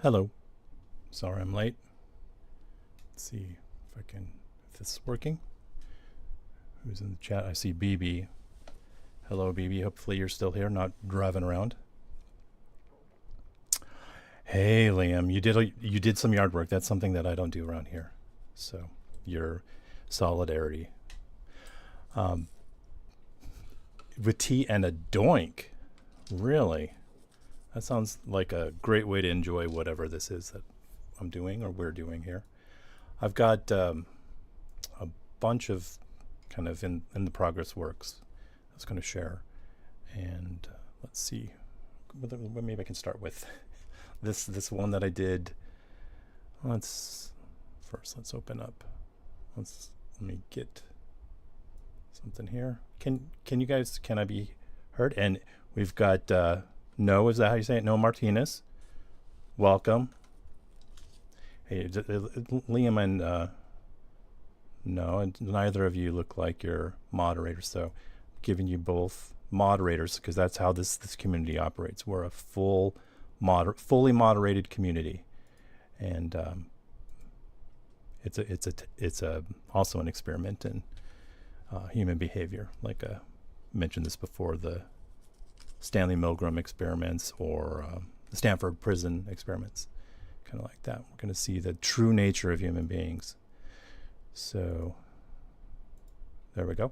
Hello. Sorry I'm late. Let's see if this is working. Who's in the chat? I see BB. Hello, BB. Hopefully you're still here, not driving around. Hey, Liam. You did some yard work. That's something that I don't do around here. So your solidarity. With tea and a doink. Really? That sounds like a great way to enjoy whatever this is that I'm doing or we're doing here. I've got a bunch of kind of in the progress works I was going to share. And let's see. Maybe I can start with this one that I did. Let's open up. Let me get something here. Can I be heard? And we've got No, is that how you say it? No Martinez. Welcome. Hey, Liam and no, and neither of you look like you're moderators, so I'm giving you both moderators because that's how this community operates. We're a fully moderated community, and it's also an experiment in human behavior. Like I mentioned this before, the Stanley Milgram experiments or the Stanford prison experiments, kind of like that. We're going to see the true nature of human beings. So there we go.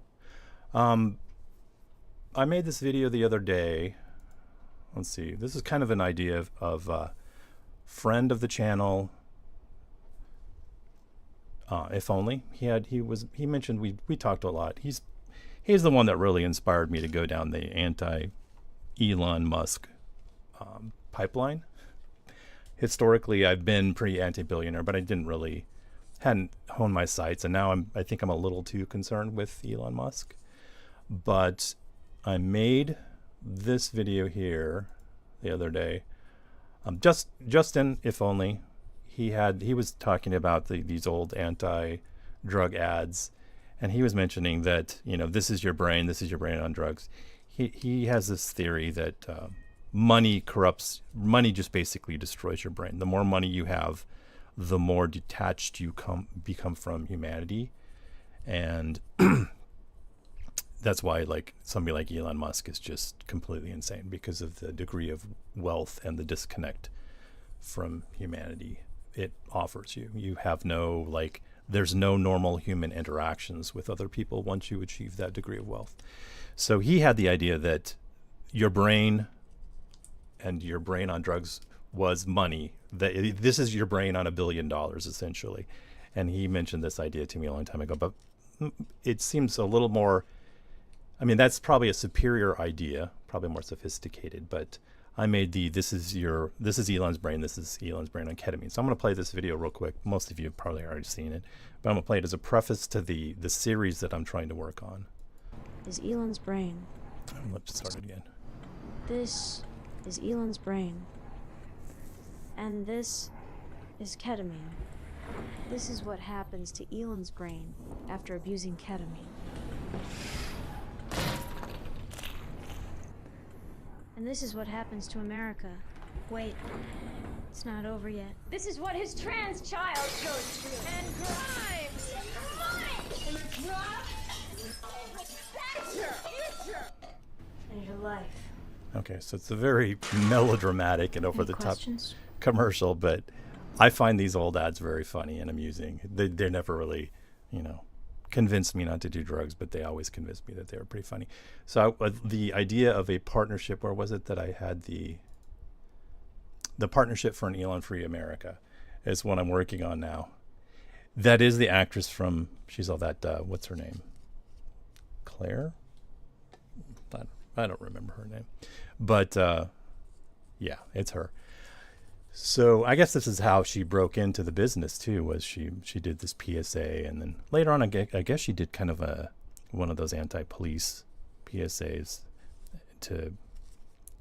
I made this video the other day. Let's see. This is kind of an idea of a friend of the channel. If only he mentioned we talked a lot. He's the one that really inspired me to go down the anti-Elon Musk pipeline. Historically, I've been pretty anti-billionaire, but I hadn't honed my sights, and now I think I'm a little too concerned with Elon Musk. But I made this video here the other day. Justin, if only, he was talking about these old anti-drug ads, and he was mentioning that, this is your brain on drugs. He has this theory that money corrupts. Money just basically destroys your brain. The more money you have, the more detached you become from humanity, and that's why like somebody like Elon Musk is just completely insane, because of the degree of wealth and the disconnect from humanity it offers you. You have there's no normal human interactions with other people once you achieve that degree of wealth. So he had the idea that your brain and your brain on drugs was money. That this is your brain on $1 billion essentially. And he mentioned this idea to me a long time ago, but it seems a little more, that's probably a superior idea, probably more sophisticated, but I made this is Elon's brain, this is Elon's brain on ketamine. So I'm going to play this video real quick. Most of you have probably already seen it, but I'm going to play it as a preface to the series that I'm trying to work on. Is Elon's brain. Let's start it again. This is Elon's brain. And this is ketamine. This is what happens to Elon's brain after abusing ketamine. And this is what happens to America. Wait, it's not over yet. This is what his trans child goes through. And Grimes! And future! And your life. Okay, so it's a very melodramatic and over-the-top commercial, but I find these old ads very funny and amusing. They never really, convinced me not to do drugs, but they always convinced me that they were pretty funny. So the idea of a partnership, where was it that I had the partnership for an Elon-free America is what I'm working on now. That is the actress from, she's all that, what's her name? Claire? I don't remember her name. But yeah, it's her. So I guess this is how she broke into the business too, was she did this PSA, and then later on I guess she did kind of one of those anti-police PSAs to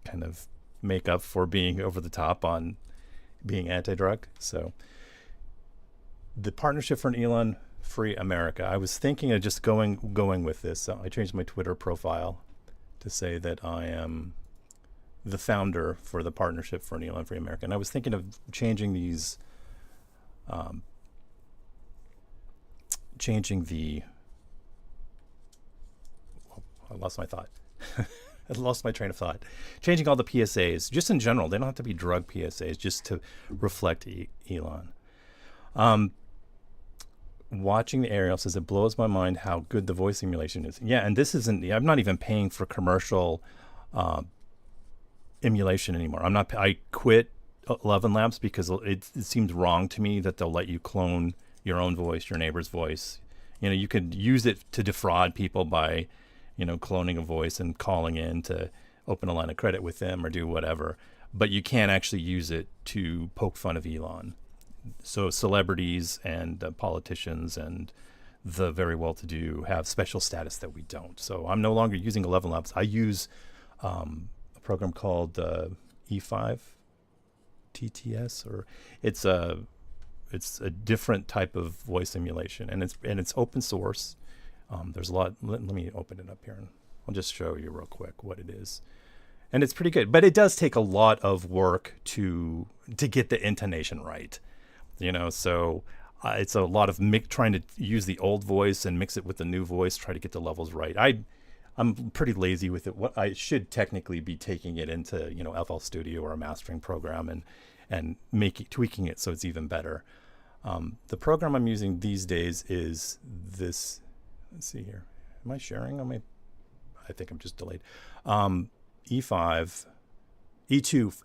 kind of make up for being over the top on being anti-drug. So the Partnership for an Elon-Free America. I was thinking of just going with this. So I changed my Twitter profile to say that I am the founder for the Partnership for an Elon-Free America. And I was thinking of changing these, I lost my thought. I lost my train of thought. Changing all the PSAs, just in general. They don't have to be drug PSAs, just to reflect Elon. Watching the aerial says it blows my mind how good the voice simulation is. Yeah, and this isn't. I'm not even paying for commercial emulation anymore. I quit 11 Labs because it seems wrong to me that they'll let you clone your own voice, your neighbor's voice. You could use it to defraud people by, cloning a voice and calling in to open a line of credit with them or do whatever. But you can't actually use it to poke fun of Elon. So celebrities and politicians and the very well-to-do have special status that we don't. So I'm no longer using 11 Labs. I use a program called E5 TTS, or it's a different type of voice simulation, and it's open source. There's a lot. Let me open it up here, and I'll just show you real quick what it is. And it's pretty good, but it does take a lot of work to get the intonation right. So it's a lot of trying to use the old voice and mix it with the new voice, try to get the levels right. I'm pretty lazy with it. What I should technically be taking it into FL Studio or a mastering program and tweaking it so it's even better. The program I'm using these days is this. Let's see here. Am I sharing on my? I think I'm just delayed. E2 F5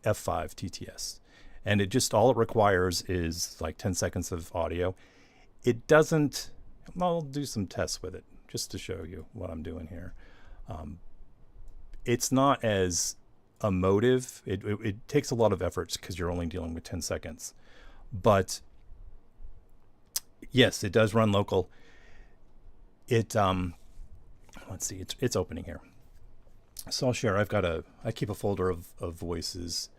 TTS. And it just, all it requires is like 10 seconds of audio. It doesn't, I'll do some tests with it just to show you what I'm doing here. It's not as emotive. It takes a lot of effort because you're only dealing with 10 seconds. But yes, it does run local. Let's see, it's opening here. So I'll share, I keep a folder of voices.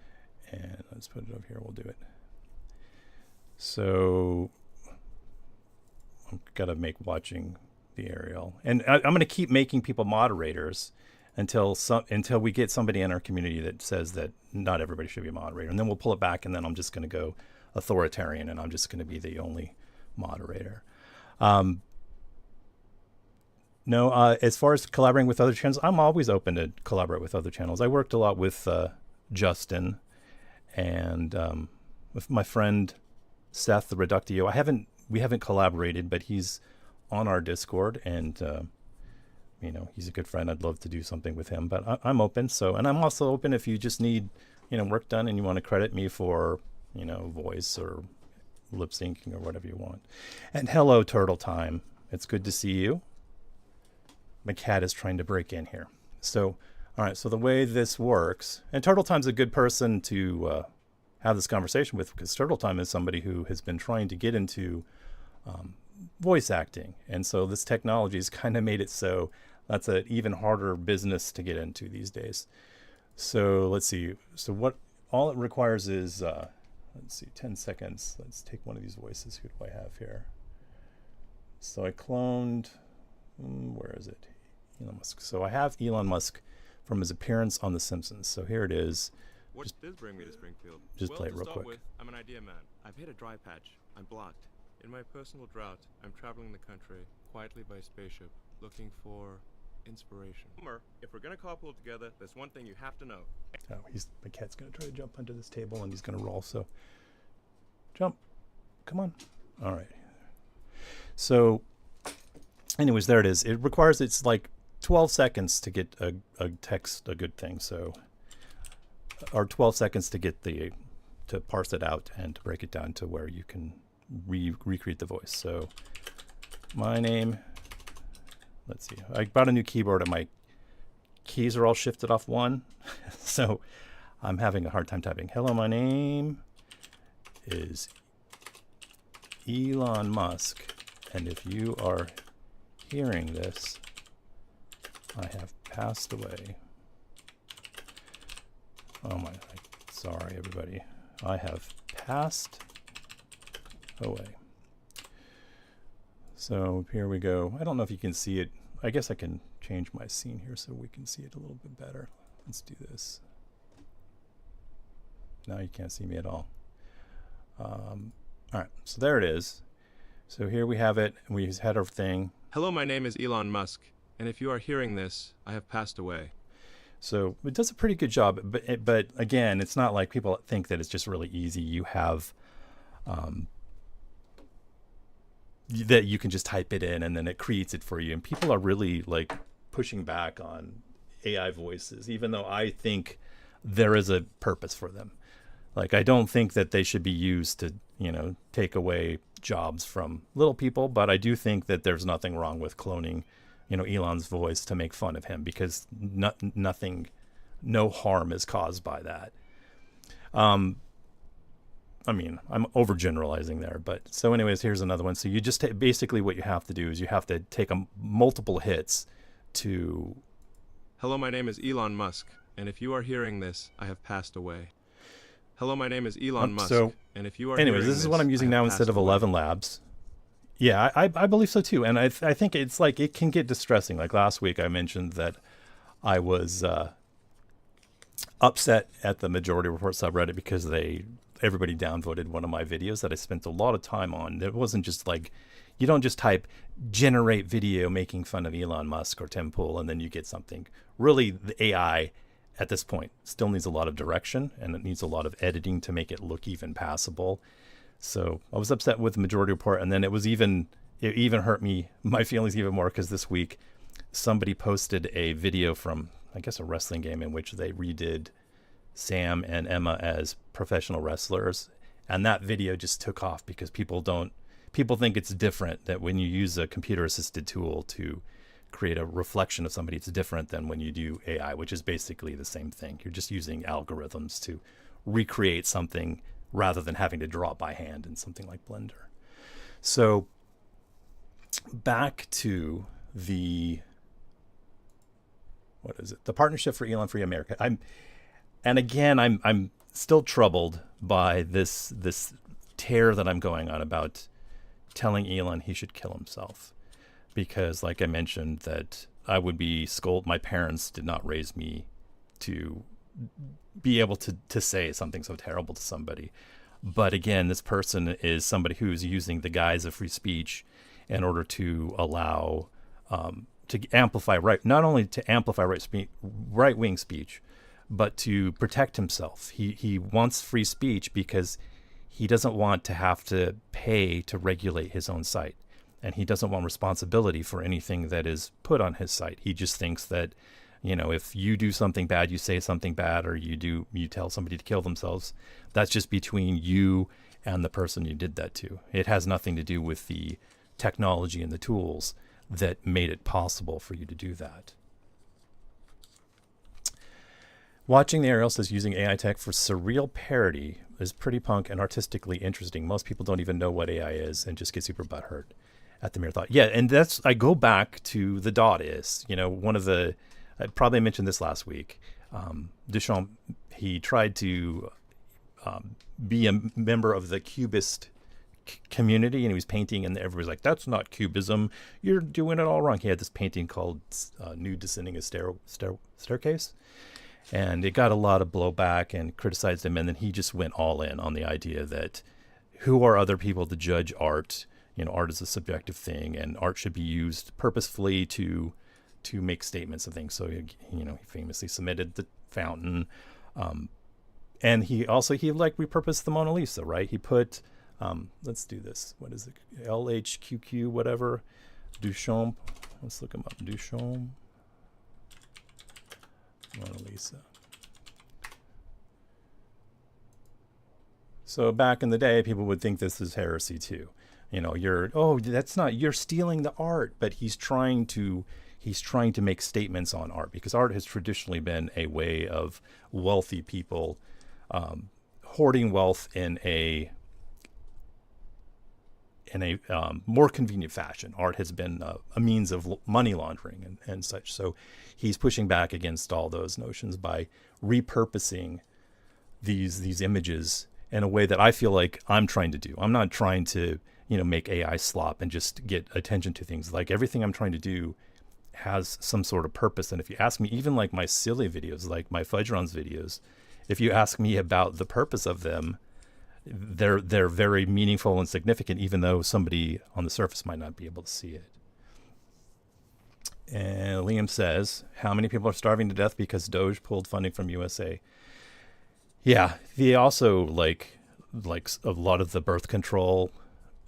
And let's put it over here. We'll do it. So I've got to make watching the aerial, and I'm going to keep making people moderators until we get somebody in our community that says that not everybody should be a moderator, and then we'll pull it back, and then I'm just going to go authoritarian, and I'm just going to be the only moderator. No, as far as collaborating with other channels, I'm always open to collaborate with other channels. I worked a lot with Justin. And with my friend Seth, the Reductio, we haven't collaborated, but he's on our Discord, and he's a good friend. I'd love to do something with him, but I'm open. So, and I'm also open if you just need work done and you want to credit me for voice or lip syncing or whatever you want. And hello, Turtle Time. It's good to see you. My cat is trying to break in here. So. All right, so the way this works, and Turtle Time's a good person to have this conversation with, because Turtle Time is somebody who has been trying to get into voice acting. And so this technology has kind of made it so that's an even harder business to get into these days. So let's see. So all it requires is, 10 seconds. Let's take one of these voices. Who do I have here? So I cloned, where is it? Elon Musk. So I have Elon Musk from his appearance on The Simpsons. So here it is. What did bring me to Springfield? Just play it real quick. With, I'm an idea man. I've hit a dry patch. I'm blocked. In my personal drought, I'm traveling the country quietly by spaceship, looking for inspiration. If we're gonna carpool together, there's one thing you have to know. Oh, my cat's gonna try to jump under this table and he's gonna roll. So jump, come on. All right. So, anyways, there it is. It requires, it's like 12 seconds to get a text, a good thing. So, or 12 seconds to get to parse it out and to break it down to where you can recreate the voice. So my name, let's see, I bought a new keyboard and my keys are all shifted off one. So I'm having a hard time typing. Hello, my name is Elon Musk. And if you are hearing this, I have passed away. Oh my, sorry everybody. I have passed away. So here we go. I don't know if you can see it. I guess I can change my scene here so we can see it a little bit better. Let's do this. Now you can't see me at all. All right, so there it is. So here we have it. We had our thing. Hello, my name is Elon Musk, and if you are hearing this, I have passed away. So it does a pretty good job, but again, it's not like people think that it's just really easy. You have that you can just type it in and then it creates it for you. And people are really like pushing back on AI voices, even though I think there is a purpose for them. Like, I don't think that they should be used to, take away jobs from little people, but I do think that there's nothing wrong with cloning, Elon's voice to make fun of him, because no harm is caused by that. I mean, I'm overgeneralizing there, but so anyways, here's another one. So you just basically what you have to do is you have to take multiple hits to. Hello, my name is Elon Musk, and if you are hearing this, I have passed away. Hello, my name is Elon Musk, and if you are anyways, hearing this is what I'm using now instead of away. 11 Labs. Yeah, I believe so too, and I think it's like it can get distressing. Like last week, I mentioned that I was upset at the Majority Report subreddit because everybody downvoted one of my videos that I spent a lot of time on. It wasn't just like, you don't just type generate video making fun of Elon Musk or Tim Pool and then you get something. Really, the AI at this point still needs a lot of direction, and it needs a lot of editing to make it look even passable. So I was upset with the Majority Report, and then it even hurt my feelings even more, because this week somebody posted a video from, I guess, a wrestling game in which they redid Sam and Emma as professional wrestlers, and that video just took off because people think it's different, that when you use a computer assisted tool to create a reflection of somebody, it's different than when you do AI, which is basically the same thing. You're just using algorithms to recreate something rather than having to draw it by hand in something like Blender. So back to the Partnership for Elon Free America. I'm still troubled by this tear that I'm going on about telling Elon he should kill himself, because, like I mentioned, that I would be scolded. My parents did not raise me to be able to say something so terrible to somebody. But again, this person is somebody who's using the guise of free speech in order to allow to amplify not only to amplify right-wing speech, but to protect himself. He wants free speech because he doesn't want to have to pay to regulate his own site, and he doesn't want responsibility for anything that is put on his site. He just thinks that, if you do something bad, you say something bad, or you tell somebody to kill themselves, that's just between you and the person you did that to. It has nothing to do with the technology and the tools that made it possible for you to do that. Watching the Ariel says using AI tech for surreal parody is pretty punk and artistically interesting. Most people don't even know what AI is and just get super butthurt at the mere thought. Yeah, and I go back to the dot is, one of the, I probably mentioned this last week, Duchamp, he tried to be a member of the Cubist community, and he was painting, and everybody's like, that's not Cubism, you're doing it all wrong. He had this painting called Nude Descending a Staircase, and it got a lot of blowback and criticized him, and then he just went all in on the idea that who are other people to judge art? Art is a subjective thing, and art should be used purposefully to make statements of things. So he famously submitted the fountain, and he repurposed the Mona Lisa, right? He put let's do this. What is it? LHQQ whatever. Duchamp. Let's look him up. Duchamp. Mona Lisa. So back in the day, people would think this is heresy too. You're stealing the art, but he's trying to make statements on art, because art has traditionally been a way of wealthy people hoarding wealth in a more convenient fashion. Art has been a means of money laundering and such. So he's pushing back against all those notions by repurposing these images in a way that I feel like I'm trying to do. I'm not trying to, make AI slop and just get attention to things. Like everything I'm trying to do has some sort of purpose. And if you ask me, even like my silly videos, like my Fudgerons videos, if you ask me about the purpose of them, they're very meaningful and significant, even though somebody on the surface might not be able to see it. And Liam says, how many people are starving to death because Doge pulled funding from USA? Yeah, they also like a lot of the birth control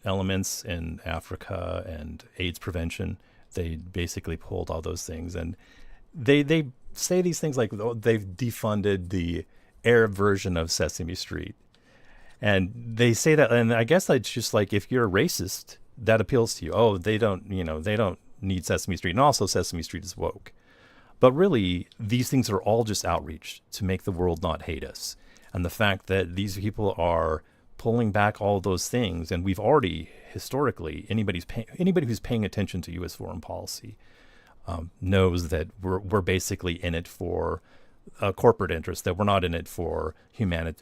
elements in Africa and AIDS prevention. They basically pulled all those things, and they say these things like they've defunded the Arab version of Sesame Street. And they say that, and I guess that's just like, if you're a racist, that appeals to you. Oh, they don't need Sesame Street. And also Sesame Street is woke. But really, these things are all just outreach to make the world not hate us. And the fact that these people are pulling back all those things, and we've already, historically, anybody who's paying attention to U.S. foreign policy knows that we're basically in it for a corporate interest, that we're not in it for humanity.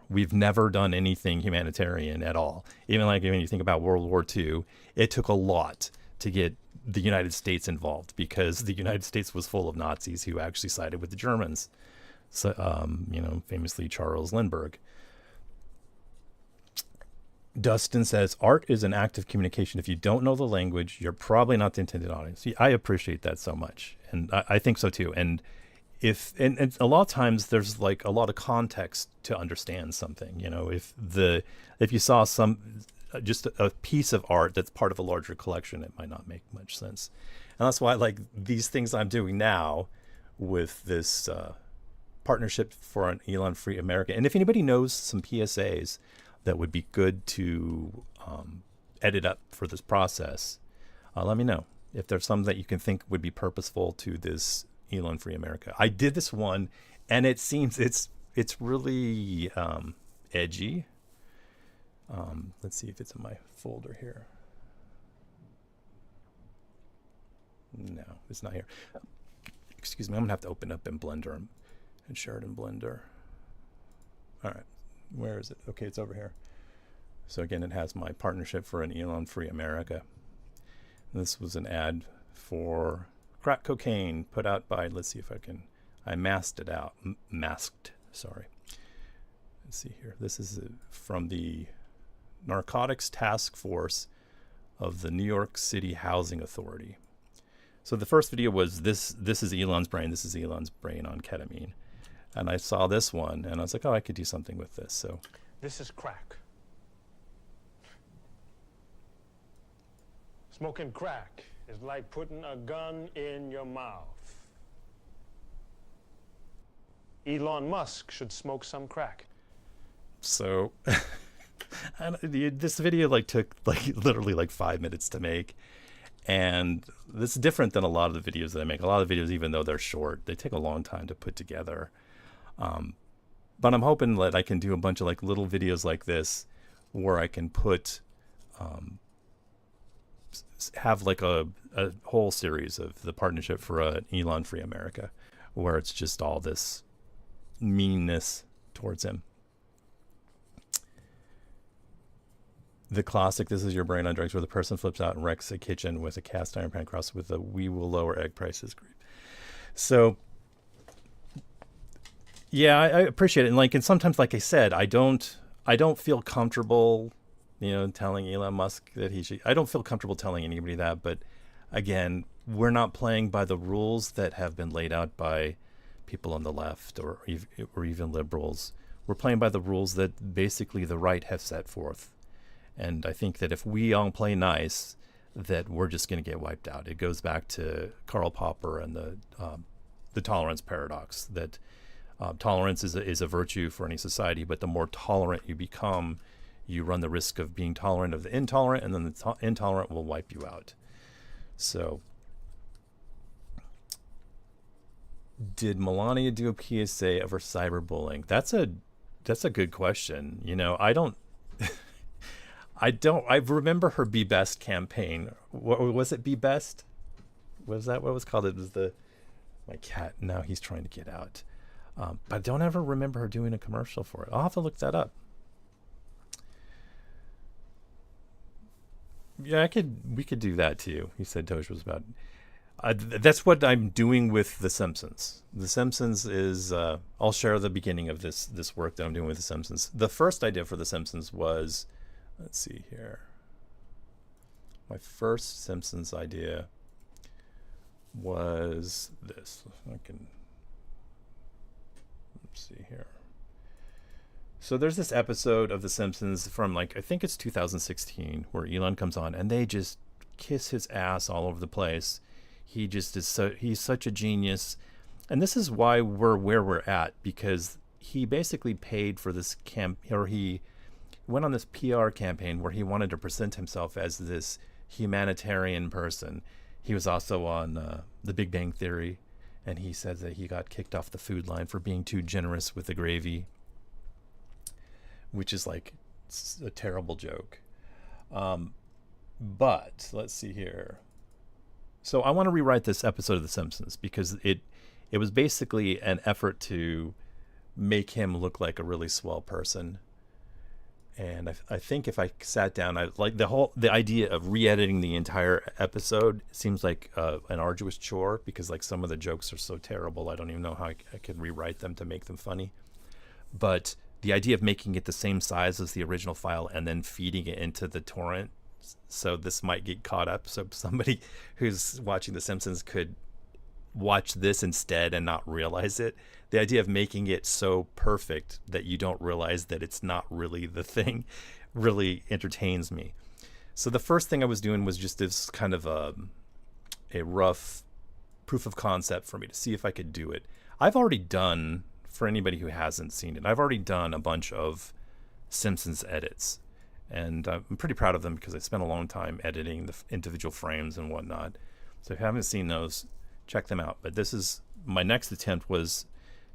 We've never done anything humanitarian at all. Even like when you think about World War II, it took a lot to get the United States involved, because the United States was full of Nazis who actually sided with the Germans. So, famously Charles Lindbergh. Dustin says, art is an act of communication. If you don't know the language, you're probably not the intended audience. See, I appreciate that so much. And I think so too. And and a lot of times there's like a lot of context to understand something. If you saw just a piece of art that's part of a larger collection, it might not make much sense. And that's why like these things I'm doing now with this partnership for an Elon-free America. And if anybody knows some PSAs that would be good to edit up for this process, let me know. If there's some that you can think would be purposeful to this Elon-free America. I did this one, and it seems it's really edgy. Let's see if it's in my folder here. No, it's not here. Excuse me, I'm gonna have to open up in Blender and share it in Blender. All right, where is it? Okay, it's over here. So again, it has my partnership for an Elon-free America. This was an ad for crack cocaine put out by, let's see if I masked it out. Sorry. Let's see here. This is from the Narcotics Task Force of the New York City Housing Authority. So the first video was this is Elon's brain. This is Elon's brain on ketamine. And I saw this one, and I was like, oh, I could do something with this. So this is crack. Smoking crack is like putting a gun in your mouth. Elon Musk should smoke some crack. So and this video took literally 5 minutes to make. And this is different than a lot of the videos that I make. A lot of the videos, even though they're short, they take a long time to put together. But I'm hoping that I can do a bunch of little videos like this where I can put have a whole series of the partnership for an Elon-free America, where it's just all this meanness towards him. The classic, this is your brain on drugs, where the person flips out and wrecks a kitchen with a cast iron pan crossed with a "we will lower egg prices" group. So yeah, I appreciate it. And sometimes, like I said, I don't feel comfortable telling Elon Musk that he should. I don't feel comfortable telling anybody that. But again, we're not playing by the rules that have been laid out by people on the left or even liberals. We're playing by the rules that basically the right have set forth. And I think that if we all play nice, that we're just going to get wiped out. It goes back to Karl Popper and the tolerance paradox, that tolerance is a virtue for any society, but the more tolerant you become, you run the risk of being tolerant of the intolerant, and then the intolerant will wipe you out. So, did Melania do a PSA over cyberbullying? That's a good question. I remember her Be Best campaign. What was it? Be Best? Was that what it was called? It was my cat. Now he's trying to get out. But I don't ever remember her doing a commercial for it. I'll have to look that up. Yeah, we could do that too. He said Doge was about. That's what I'm doing with The Simpsons. The Simpsons is. I'll share the beginning of this work that I'm doing with The Simpsons. The first idea for The Simpsons was, let's see here. My first Simpsons idea was this. Let's see here. So there's this episode of The Simpsons from I think it's 2016 where Elon comes on and they just kiss his ass all over the place. He just is he's such a genius. And this is why we're where we're at, because he basically paid for this he went on this PR campaign where he wanted to present himself as this humanitarian person. He was also on The Big Bang Theory, and he said that he got kicked off the food line for being too generous with the gravy, which is a terrible joke. But let's see here. So I want to rewrite this episode of The Simpsons because it was basically an effort to make him look like a really swell person. And I think if I sat down, the idea of re-editing the entire episode seems like an arduous chore because some of the jokes are so terrible. I don't even know how I could rewrite them to make them funny. But the idea of making it the same size as the original file and then feeding it into the torrent, so this might get caught up. So somebody who's watching The Simpsons could watch this instead and not realize it. The idea of making it so perfect that you don't realize that it's not really the thing really entertains me. So the first thing I was doing was just this kind of a rough proof of concept for me to see if I could do it. I've already done, for anybody who hasn't seen it, I've already done a bunch of Simpsons edits. And I'm pretty proud of them because I spent a long time editing the individual frames and whatnot. So if you haven't seen those, check them out. But this is my next attempt was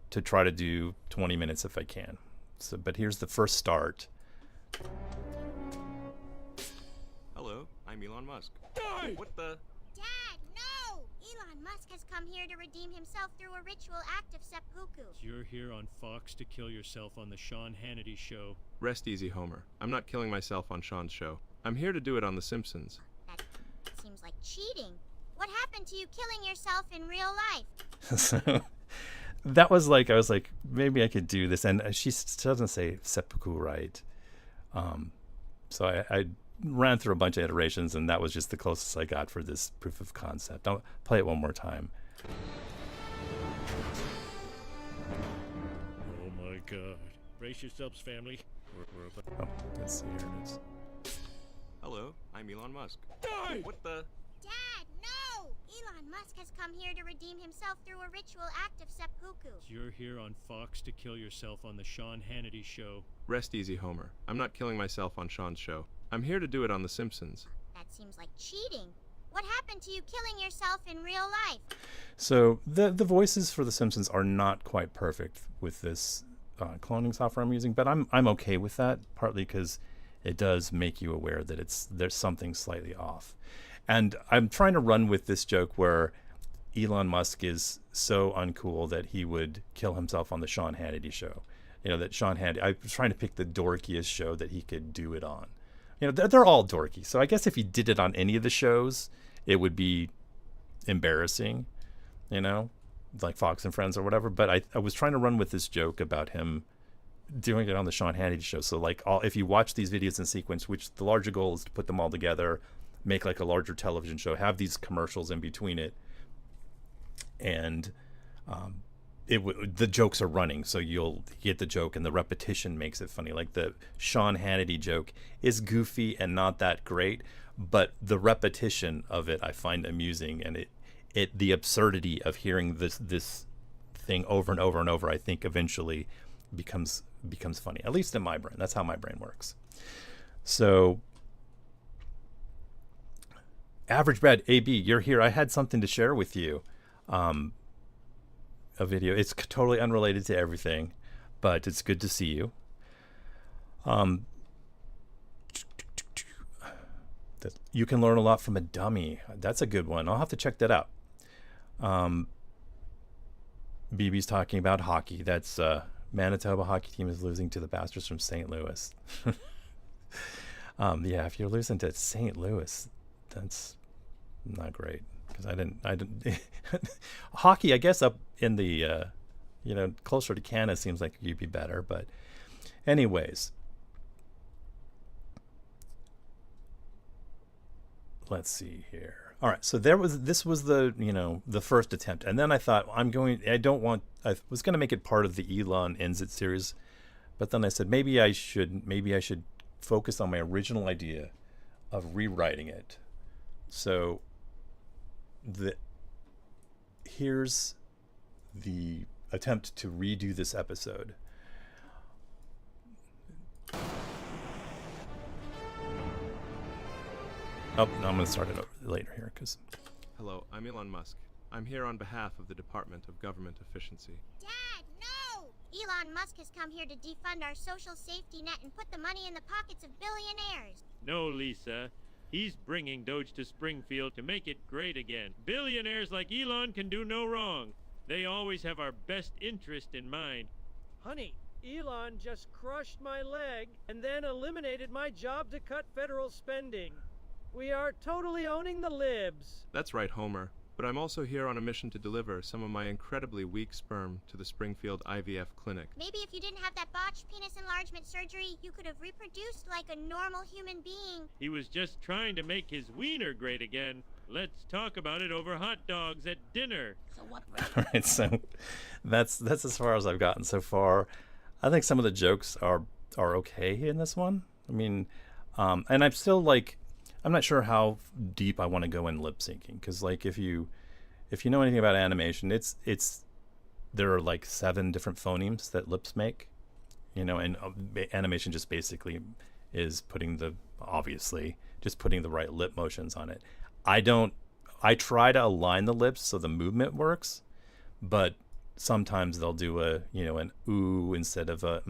to try to do 20 minutes if I can. So, but here's the first start. Hello, I'm Elon Musk. What the? Dad, no! Elon Musk has come here to redeem himself through a ritual act of seppuku. You're here on Fox to kill yourself on the Sean Hannity show. Rest easy, Homer. I'm not killing myself on Sean's show. I'm here to do it on The Simpsons. That seems like cheating. What happened to you killing yourself in real life? So that was I was like, maybe I could do this. And she doesn't say seppuku right. So I ran through a bunch of iterations, and that was just the closest I got for this proof of concept. I'll play it one more time. Oh my god. Brace yourselves, family. Oh, let's see, here it is. Hello, I'm Elon Musk. What the? Dad, no! Elon Musk has come here to redeem himself through a ritual act of seppuku. You're here on Fox to kill yourself on the Sean Hannity show. Rest easy, Homer. I'm not killing myself on Sean's show. I'm here to do it on The Simpsons. That seems like cheating. What happened to you killing yourself in real life? So the voices for The Simpsons are not quite perfect with this cloning software I'm using, but I'm okay with that, partly because it does make you aware that there's something slightly off. And I'm trying to run with this joke where Elon Musk is so uncool that he would kill himself on the Sean Hannity show. That Sean Hannity, I was trying to pick the dorkiest show that he could do it on. They're all dorky. So I guess if he did it on any of the shows, it would be embarrassing, like Fox and Friends or whatever. But I was trying to run with this joke about him doing it on the Sean Hannity show. So if you watch these videos in sequence, which the larger goal is to put them all together, make a larger television show, have these commercials in between it, and the jokes are running, so you'll get the joke, and the repetition makes it funny. Like the Sean Hannity joke is goofy and not that great, but the repetition of it I find amusing, and the absurdity of hearing this thing over and over and over, I think eventually becomes funny, at least in my brain. That's how my brain works. So Average Brad, AB, you're here. I had something to share with you. A video. It's totally unrelated to everything, but it's good to see you. You can learn a lot from a dummy. That's a good one. I'll have to check that out. BB's talking about hockey. That's Manitoba hockey team is losing to the Bastards from St. Louis. Yeah, if you're losing to St. Louis, that's not great because I didn't. Hockey, I guess, up in the, closer to Canada seems like you'd be better. But, anyways, let's see here. All right, so this was the first attempt, and then I thought I was going to make it part of the Elon Ends It series, but then I said maybe I should focus on my original idea of rewriting it. So here's the attempt to redo this episode. Oh, no, I'm going to start it over later here because. Hello, I'm Elon Musk. I'm here on behalf of the Department of Government Efficiency. Dad, no! Elon Musk has come here to defund our social safety net and put the money in the pockets of billionaires. No, Lisa. He's bringing Doge to Springfield to make it great again. Billionaires like Elon can do no wrong. They always have our best interest in mind. Honey, Elon just crushed my leg and then eliminated my job to cut federal spending. We are totally owning the libs. That's right, Homer. But I'm also here on a mission to deliver some of my incredibly weak sperm to the Springfield IVF clinic. Maybe if you didn't have that botched penis enlargement surgery, you could have reproduced like a normal human being. He was just trying to make his wiener great again. Let's talk about it over hot dogs at dinner. So what? All right, so that's as far as I've gotten so far. I think some of the jokes are okay in this one. I mean, and I'm still like, I'm not sure how deep I want to go in lip syncing because, like, if you know anything about animation, there are like 7 different phonemes that lips make, and animation just basically is obviously putting the right lip motions on it. I try to align the lips so the movement works, but sometimes they'll do an ooh instead of a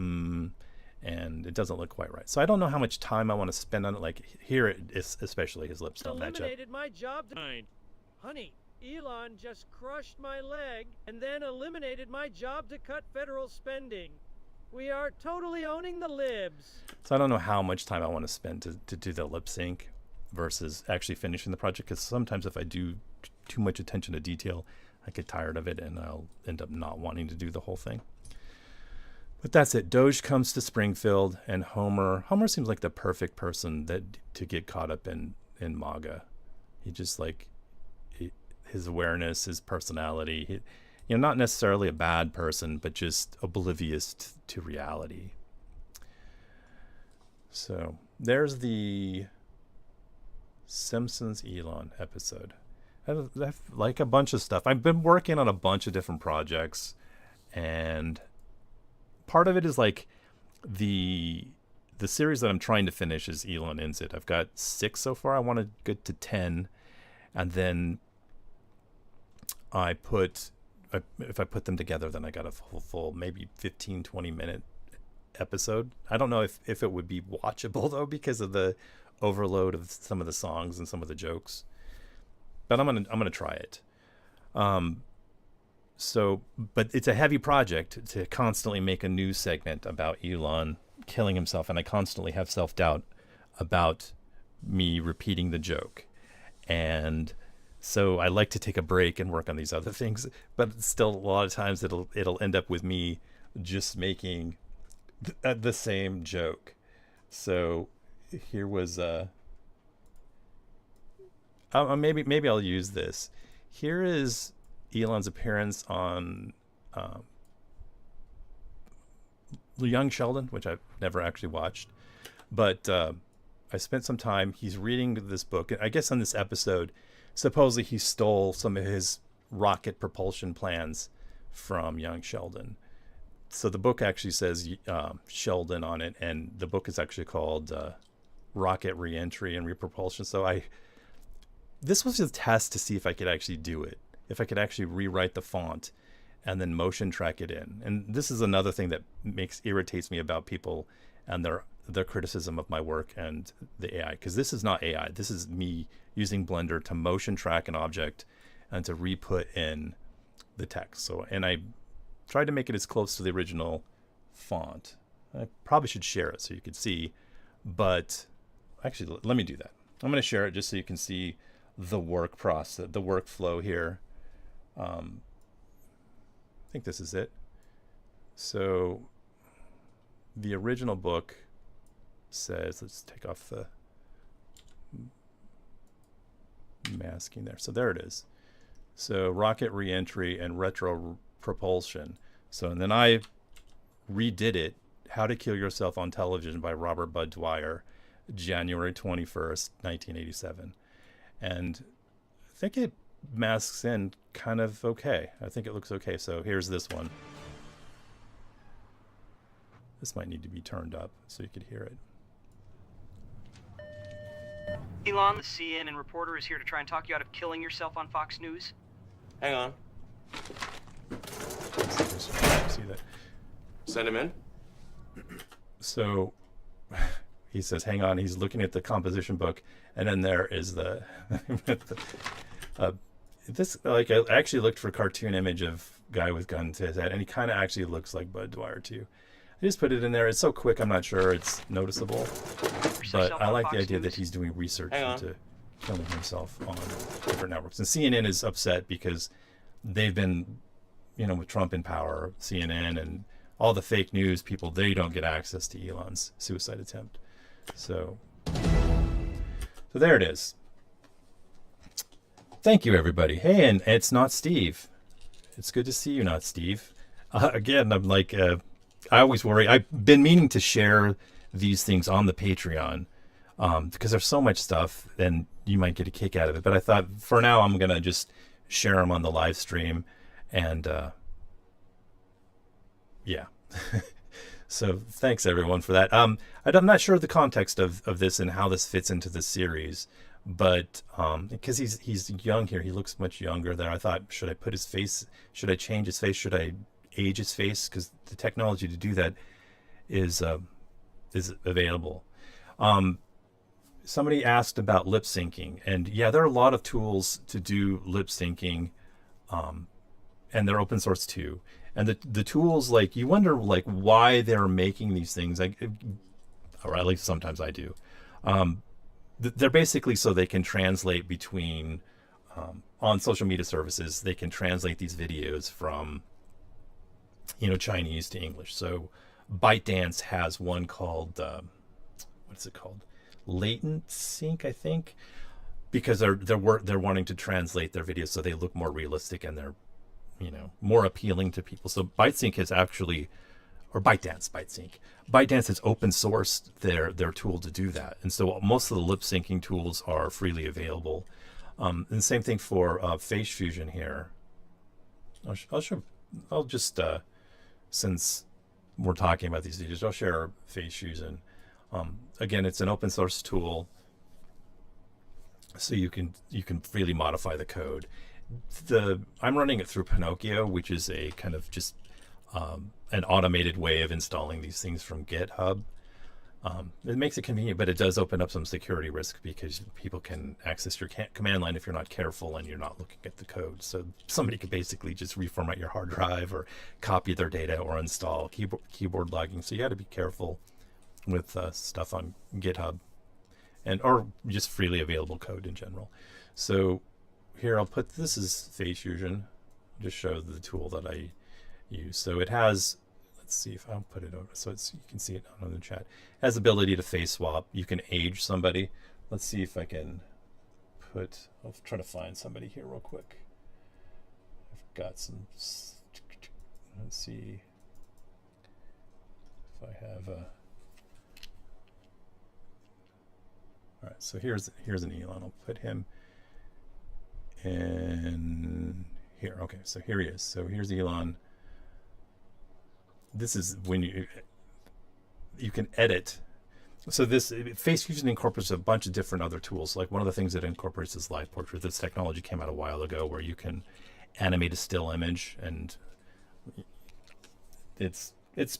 and it doesn't look quite right. So I don't know how much time I want to spend on it. Like here, especially his lips don't match up. Eliminated my job to... Honey, Elon just crushed my leg and then eliminated my job to cut federal spending. We are totally owning the libs. So I don't know how much time I want to spend to do the lip sync versus actually finishing the project, because sometimes if I do too much attention to detail, I get tired of it and I'll end up not wanting to do the whole thing. But that's it. Doge comes to Springfield, and Homer seems like the perfect person to get caught up in MAGA. He just his awareness, his personality. Not necessarily a bad person, but just oblivious to reality. So there's the Simpsons Elon episode. I like a bunch of stuff. I've been working on a bunch of different projects, and part of it is like the series that I'm trying to finish is Elon Ends It. I've got 6 so far. I want to get to 10, and then if I put them together, then I got a full maybe 15-20 minute episode. I don't know if it would be watchable though, because of the overload of some of the songs and some of the jokes. But I'm gonna try it. But it's a heavy project to constantly make a news segment about Elon killing himself, and I constantly have self-doubt about me repeating the joke. And so I like to take a break and work on these other things, but still a lot of times it'll end up with me just making the same joke. So here was maybe I'll use this. Here is Elon's appearance on Young Sheldon, which I've never actually watched, but I spent some time. He's reading this book. I guess on this episode, supposedly he stole some of his rocket propulsion plans from Young Sheldon. So the book actually says Sheldon on it, and the book is actually called Rocket Reentry and Repropulsion. So this was a test to see if I could actually do it, if I could actually rewrite the font and then motion track it in. And this is another thing that irritates me about people and their criticism of my work and the AI, because this is not AI. This is me using Blender to motion track an object and to re-put in the text. And I tried to make it as close to the original font. I probably should share it so you could see, but actually, let me do that. I'm going to share it just so you can see the work process, the workflow here. I think this is it. So the original book says, let's take off the masking there. So there it is. So rocket reentry and retro propulsion. So, and then I redid it, How to Kill Yourself on Television by Robert Bud Dwyer, January 21st, 1987. And I think it masks in kind of okay. I think it looks okay. So here's this one. This might need to be turned up so you could hear it. Elon, the CNN reporter, is here to try and talk you out of killing yourself on Fox News. Hang on. See that? Send him in. So he says, hang on, he's looking at the composition book, and then there is the this, like, I actually looked for a cartoon image of guy with gun to his head, and he kind of actually looks like Bud Dwyer too. I just put it in there. It's so quick, I'm not sure it's noticeable, but I like the idea that he's doing research into killing himself on different networks. And CNN is upset because they've been, you know, with Trump in power, CNN and all the fake news people, they don't get access to Elon's suicide attempt. So there it is. Thank you, everybody. Hey, and it's not Steve. It's good to see you, not Steve. Again, I'm like, I always worry. I've been meaning to share these things on the Patreon because there's so much stuff and you might get a kick out of it. But I thought for now I'm going to just share them on the live stream. And yeah. So thanks, everyone, for that. I'm not sure the context of this and how this fits into the series. But because he's young here, he looks much younger there. I thought, should I put his face? Should I change his face? Should I age his face? Because the technology to do that is available. Somebody asked about lip syncing, and yeah, there are a lot of tools to do lip syncing, and they're open source too. And the tools, like, you wonder like why they're making these things, like, or at least sometimes I do. They're basically so they can translate between on social media services. They can translate these videos from, you know, Chinese to English. So ByteDance has one called what's it called? Latent Sync, I think, because they're wanting to translate their videos so they look more realistic and they're, you know, more appealing to people. So ByteSync is actually, or ByteDance has open sourced their tool to do that, and so most of the lip syncing tools are freely available. And the same thing for Face Fusion here. I'll just since we're talking about these videos, I'll share Face Fusion. Again, it's an open source tool, so you can freely modify the code. I'm running it through Pinocchio, which is a kind of just an automated way of installing these things from GitHub. It makes it convenient, but it does open up some security risk because people can access your command line if you're not careful and you're not looking at the code. So somebody could basically just reformat your hard drive or copy their data or install keyboard logging. So you got to be careful with stuff on GitHub or just freely available code in general. So here I'll put, this is Face Fusion, just show the tool that I use. So it has, let's see if I'll put it over so you can see it on the chat. It has the ability to face swap. You can age somebody. Let's see if I can I'll try to find somebody here real quick. I've got some, let's see if I have all right, so here's an Elon. I'll put him in here. Okay, so here he is. So here's Elon. This is when you can edit. So this Face Fusion incorporates a bunch of different other tools. Like one of the things that incorporates is live portrait. This technology came out a while ago where you can animate a still image, and it's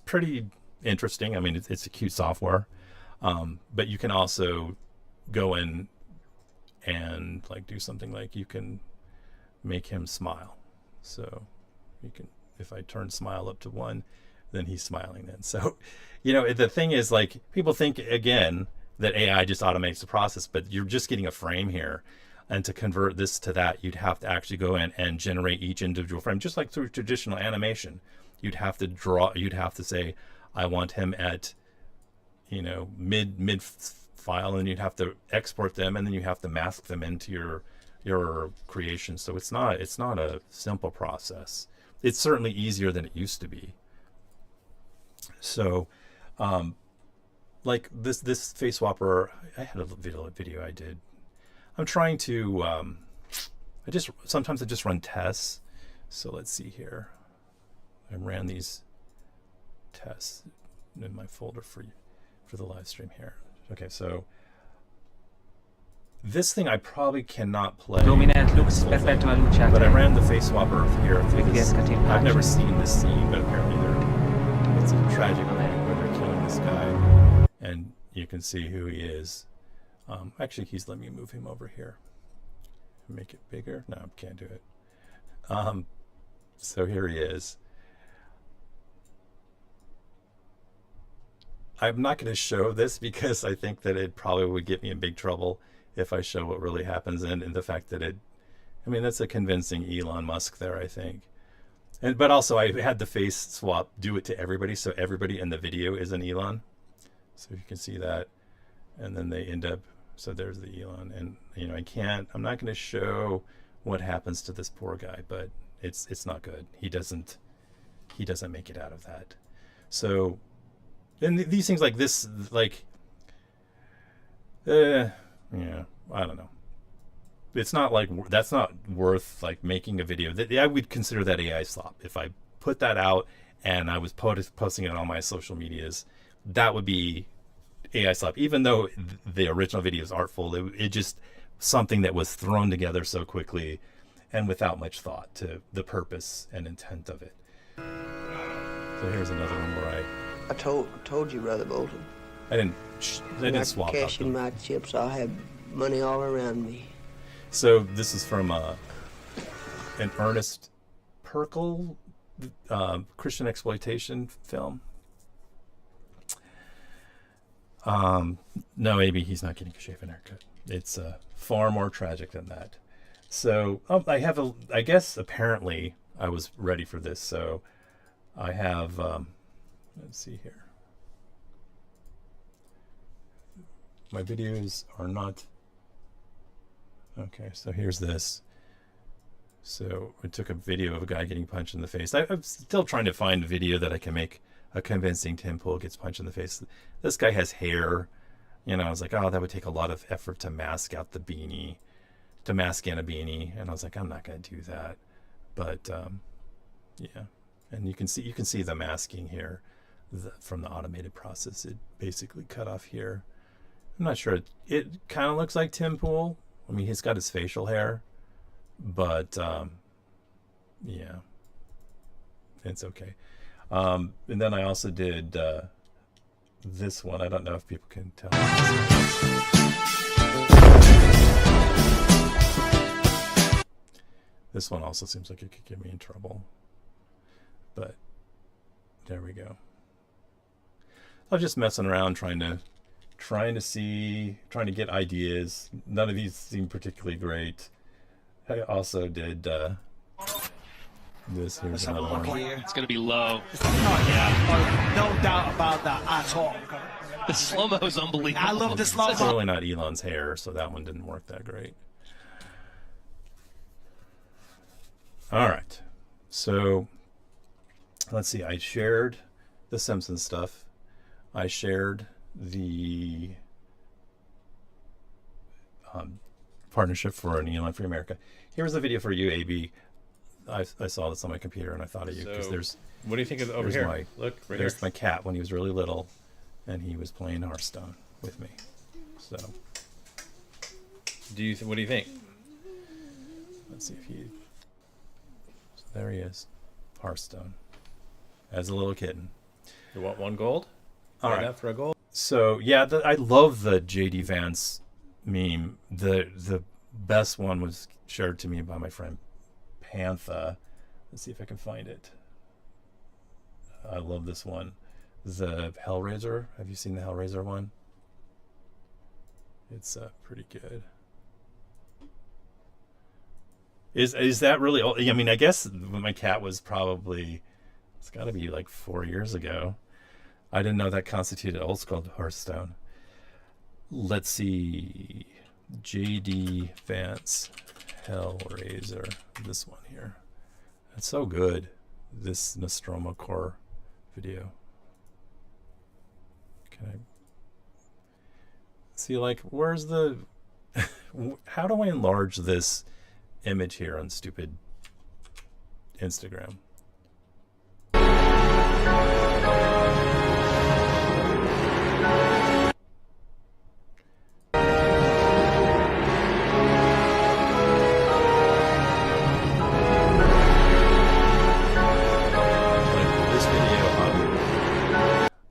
pretty interesting. I mean, it's a cute software, but you can also go in and like do something like you can make him smile. So you can, if I turn smile up to 1, then he's smiling then. So, you know, the thing is, like, people think again that AI just automates the process, but you're just getting a frame here. And to convert this to that, you'd have to actually go in and generate each individual frame, just like through traditional animation. You'd have to say, I want him at, mid file, and you'd have to export them, and then you have to mask them into your creation. So it's not a simple process. It's certainly easier than it used to be. So, like this face swapper, I had a video I did. I'm trying to, sometimes I just run tests. So let's see here. I ran these tests in my folder for the live stream here. Okay, so this thing I probably cannot play. But I ran the face swapper here. I've never seen this scene, but apparently it's a tragic thing where they're killing this guy, and you can see who he is. Actually, let me move him over here. Make it bigger. No, can't do it. So here he is. I'm not going to show this because I think that it probably would get me in big trouble if I show what really happens, and the fact that that's a convincing Elon Musk there, I think. But also I had the face swap do it to everybody, so everybody in the video is an Elon. So you can see that, and then they end up. So there's the Elon, and I'm not going to show what happens to this poor guy, but it's not good. He doesn't make it out of that. So, and these things like this, I don't know. It's not that's not worth making a video. I would consider that AI slop. If I put that out and I was posting it on my social medias, that would be AI slop, even though the original video is artful. It just something that was thrown together so quickly and without much thought to the purpose and intent of it. So here's another one where I told you, Brother Bolton. I didn't swap cash in my chips. I'll have money all around me. So this is from an Ernest Perkle Christian exploitation film. No, maybe he's not getting a shaven haircut. It's far more tragic than that. So I guess apparently I was ready for this. So I have, let's see here. My videos are not, okay, so here's this. So I took a video of a guy getting punched in the face. I'm still trying to find a video that I can make a convincing Tim Pool gets punched in the face. This guy has hair. I was like, oh, that would take a lot of effort to mask out the beanie, to mask in a beanie. And I was like, I'm not going to do that. But yeah, and you can see the masking here from the automated process. It basically cut off here. I'm not sure. It kind of looks like Tim Pool. I mean, he's got his facial hair, but yeah, it's okay. And then I also did this one. I don't know if people can tell. This one also seems like it could get me in trouble, but there we go. I was just messing around trying to get ideas. None of these seem particularly great. I also did this. Here's another one. It's gonna be low. No doubt about that at all. The slow-mo is unbelievable. I love the slow-mo. It's really not Elon's hair, so that one didn't work that great. All right, so let's see. I shared the Simpsons stuff. I shared the partnership for an Elon Free America. Here's the video for you, AB. I saw this on my computer and I thought of you because there's. What do you think of over here? Look, right there's here. my cat when he was really little, and he was playing Hearthstone with me. So. What do you think? Let's see if he. So there he is, Hearthstone, as a little kitten. You want one gold? All right. Enough for a gold. So yeah, I love the JD Vance meme. The best one was shared to me by my friend Pantha. Let's see if I can find it. I love this one. The Hellraiser. Have you seen the Hellraiser one? It's pretty good. Is that really old? I mean, I guess my cat was probably, it's got to be like 4 years ago. I didn't know that constituted old school Hearthstone. Let's see. J.D. Vance, Hellraiser. This one here. It's so good. This Nostromo Core video. Can I see, like, where's the... How do I enlarge this image here on stupid Instagram?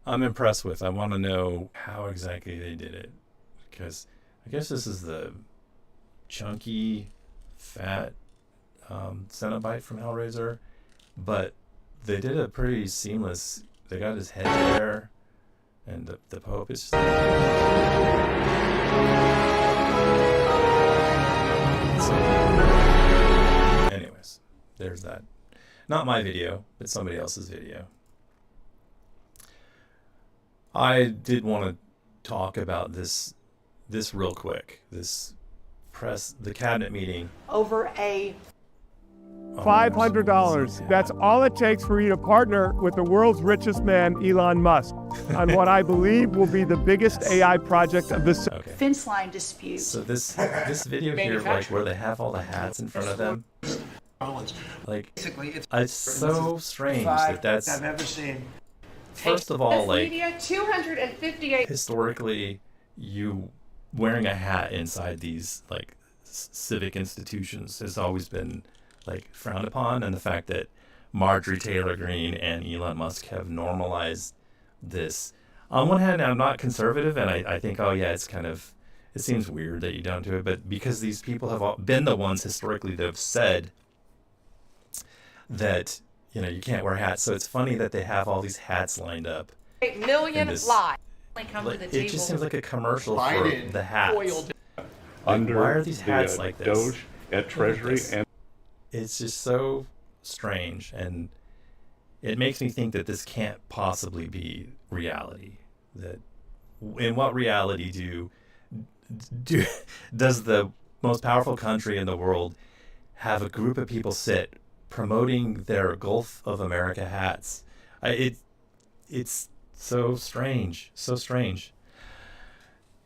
I'm impressed with. I want to know how exactly they did it, because I guess this is the chunky, fat Cenobite from Hellraiser, but they did a pretty seamless. They got his head there, and the Pope is just... Anyways, there's that. Not my video, but somebody else's video. I did want to talk about this real quick. The cabinet meeting. Over a $500. That's all it takes for you to partner with the world's richest man, Elon Musk, on what I believe will be the biggest AI project of the okay. Fence line dispute. So this video here, like where they have all the hats in front of them, like it's so strange that's I've ever seen. First of all, like, media, 258. Historically, you wearing a hat inside these like civic institutions has always been like frowned upon, and the fact that Marjorie Taylor Greene and Elon Musk have normalized this. On one hand, I'm not conservative, and I think, oh yeah, it seems weird that you don't do it, but because these people have all been the ones historically that have said that, you know, you can't wear hats. So it's funny that they have all these hats lined up. 8 million live. It just seems like a commercial for the hats. Like, why are these hats like this? Doge at Treasury, and it's just so strange, and it makes me think that this can't possibly be reality. That in what reality does the most powerful country in the world have a group of people sit promoting their Gulf of America hats? It's so strange, so strange.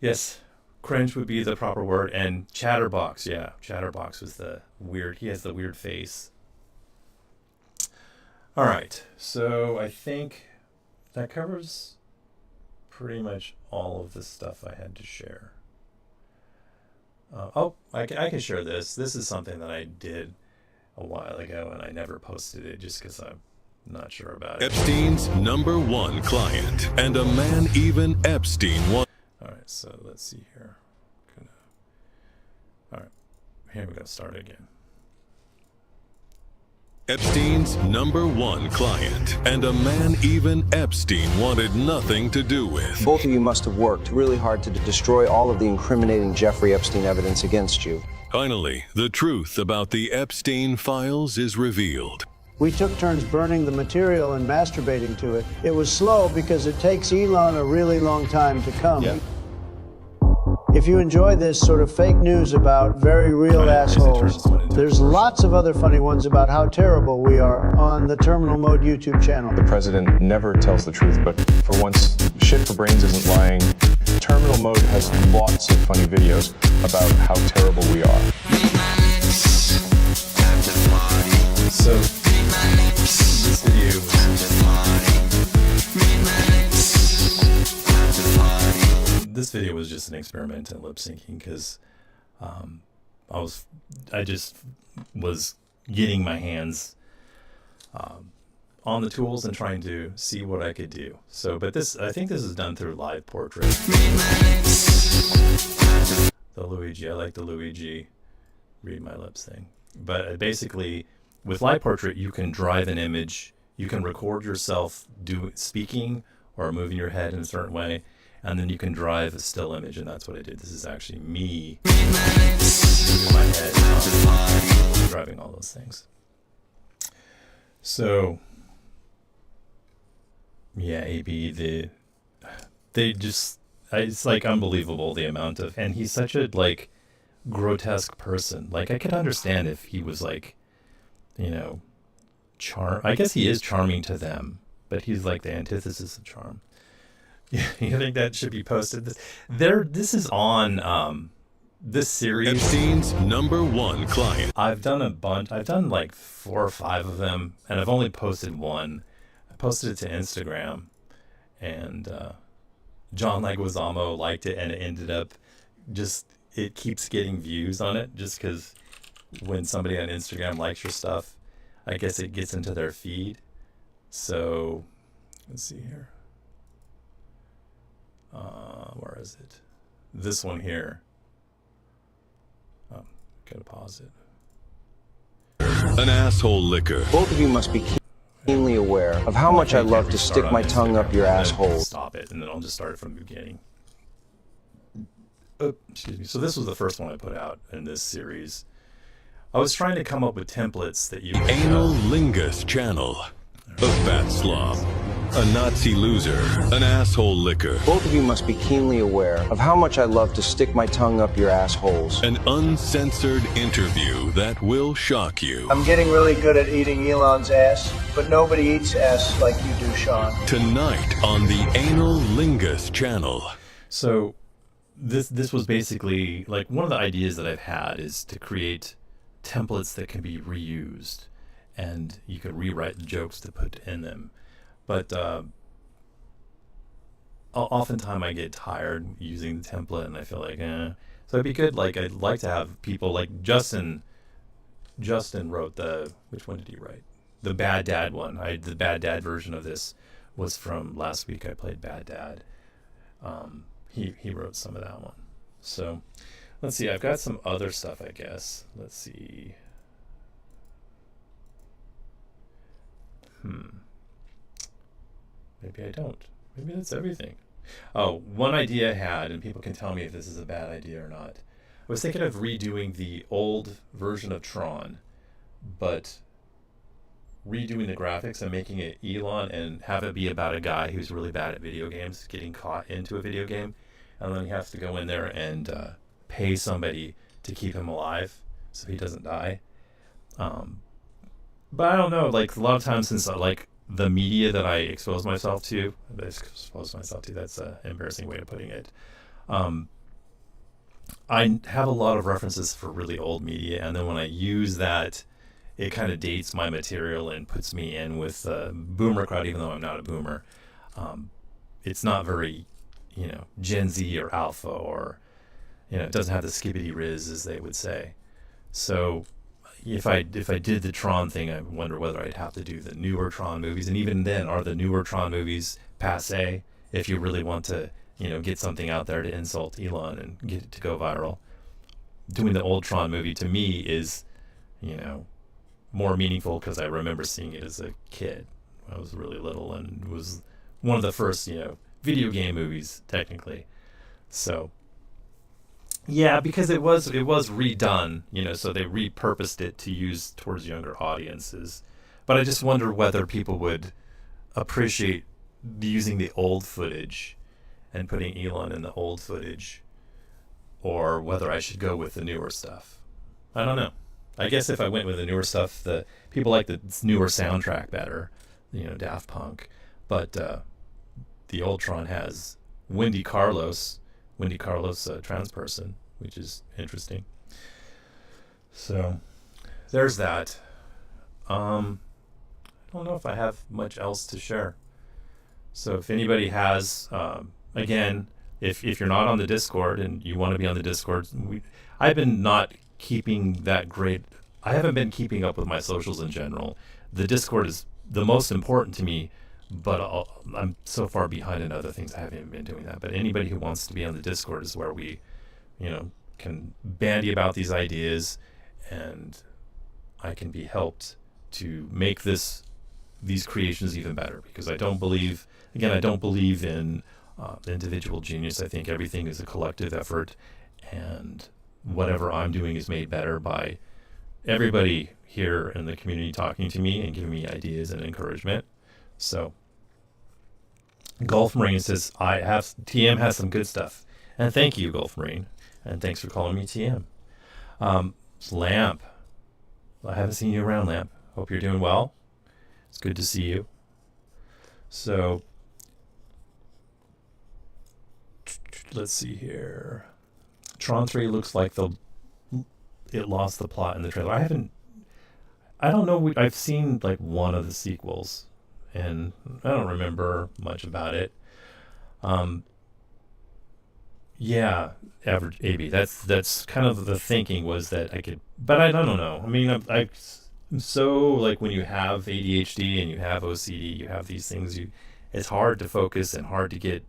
Yes, cringe would be the proper word, and Chatterbox, yeah, Chatterbox was the weird. He has the weird face. All right, so I think that covers pretty much all of the stuff I had to share. I can share this. This is something that I did a while ago, and I never posted it just because I'm not sure about it. Epstein's #1 client, and a man even Epstein wanted. All right, so let's see here. All right, here we go. Start again. Epstein's #1 client, and a man even Epstein wanted nothing to do with. Both of you must have worked really hard to destroy all of the incriminating Jeffrey Epstein evidence against you. Finally, the truth about the Epstein files is revealed. We took turns burning the material and masturbating to it. It was slow because it takes Elon a really long time to come. Yeah. If you enjoy this sort of fake news about very real assholes, there's lots of other funny ones about how terrible we are on the Terminal Mode YouTube channel. The president never tells the truth, but for once, Shit for Brains isn't lying. Terminal Mode has lots of funny videos about how terrible we are. So, this video was just an experiment in lip syncing because I just was getting my hands on the tools and trying to see what I could do. So, but I think this is done through Live Portrait. The Luigi, I like the Luigi read my lips thing. But basically, with Live Portrait, you can drive an image, you can record yourself speaking or moving your head in a certain way, and then you can drive a still image, and that's what I did. This is actually me in my head driving all those things. So yeah, AB, they just, it's like unbelievable the amount of, and he's such a like grotesque person. Like I could understand if he was like, you know, I guess he is charming to them, but he's like the antithesis of charm. You think that should be posted? This is on this series. Epstein's #1 client. I've done a bunch. I've done like 4 or 5 of them, and I've only posted one. I posted it to Instagram, and John Leguizamo liked it, and it ended up just, it keeps getting views on it just because when somebody on Instagram likes your stuff, I guess it gets into their feed. So let's see here. Where is it? This one here. Oh, gotta pause it. An asshole licker. Both of you must be keenly aware of how much I love to stick my tongue up your asshole. Stop it, and then I'll just start it from the beginning. Excuse me. So this was the first one I put out in this series. I was trying to come up with templates that you could... Anal Lingus channel. A fat slob. A Nazi loser. An asshole licker. Both of you must be keenly aware of how much I love to stick my tongue up your assholes. An uncensored interview that will shock you. I'm getting really good at eating Elon's ass, but nobody eats ass like you do, Sean. Tonight on the Anal Lingus channel. So this was basically, like, one of the ideas that I've had is to create templates that can be reused, and you could rewrite the jokes to put in them. But oftentimes I get tired using the template, and I feel like, So it'd be good, like, I'd like to have people like Justin wrote which one did he write? The Bad Dad one. The Bad Dad version of this was from last week. I played Bad Dad. He wrote some of that one. So let's see, I've got some other stuff, I guess. Let's see. Maybe I don't. Maybe that's everything. Oh, one idea I had, and people can tell me if this is a bad idea or not. I was thinking of redoing the old version of Tron, but redoing the graphics and making it Elon and have it be about a guy who's really bad at video games, getting caught into a video game, and then he has to go in there and pay somebody to keep him alive so he doesn't die. But I don't know, like, a lot of times since like the media that I expose myself to, that's an embarrassing way of putting it. I have a lot of references for really old media, and then when I use that, it kind of dates my material and puts me in with the boomer crowd, even though I'm not a boomer. It's not very, Gen Z or alpha, or, it doesn't have the skibbity riz, as they would say. So if I did the Tron thing, I wonder whether I'd have to do the newer Tron movies. And even then, are the newer Tron movies passé if you really want to, get something out there to insult Elon and get it to go viral? Doing the old Tron movie, to me, is, more meaningful because I remember seeing it as a kid. I was really little, and it was one of the first, video game movies, technically. So yeah, because it was redone, so they repurposed it to use towards younger audiences. But I just wonder whether people would appreciate using the old footage and putting Elon in the old footage, or whether I should go with the newer stuff. I don't know. I guess if I went with the newer stuff, the people like the newer soundtrack better, Daft Punk. But the old Tron has Wendy Carlos, a trans person, which is interesting. So there's that. I don't know if I have much else to share. So if anybody has, again, if you're not on the Discord and you want to be on the Discord, I've been not keeping that great. I haven't been keeping up with my socials in general. The Discord is the most important to me, but I'm so far behind in other things I haven't even been doing that. But anybody who wants to be on the Discord is where we, can bandy about these ideas, and I can be helped to make these creations even better, because I don't believe in individual genius. I think everything is a collective effort, and whatever I'm doing is made better by everybody here in the community talking to me and giving me ideas and encouragement. So Gulf Marine says, TM has some good stuff. And thank you, Gulf Marine. And thanks for calling me TM. Lamp. I haven't seen you around, Lamp. Hope you're doing well. It's good to see you. So let's see here. Tron 3 looks like it lost the plot in the trailer. I don't know. I've seen like one of the sequels, and I don't remember much about it. Yeah, average AB. That's kind of the thinking, was that I could, but I don't know. I mean, I'm so, like, when you have ADHD and you have OCD, you have these things. It's hard to focus and hard to get.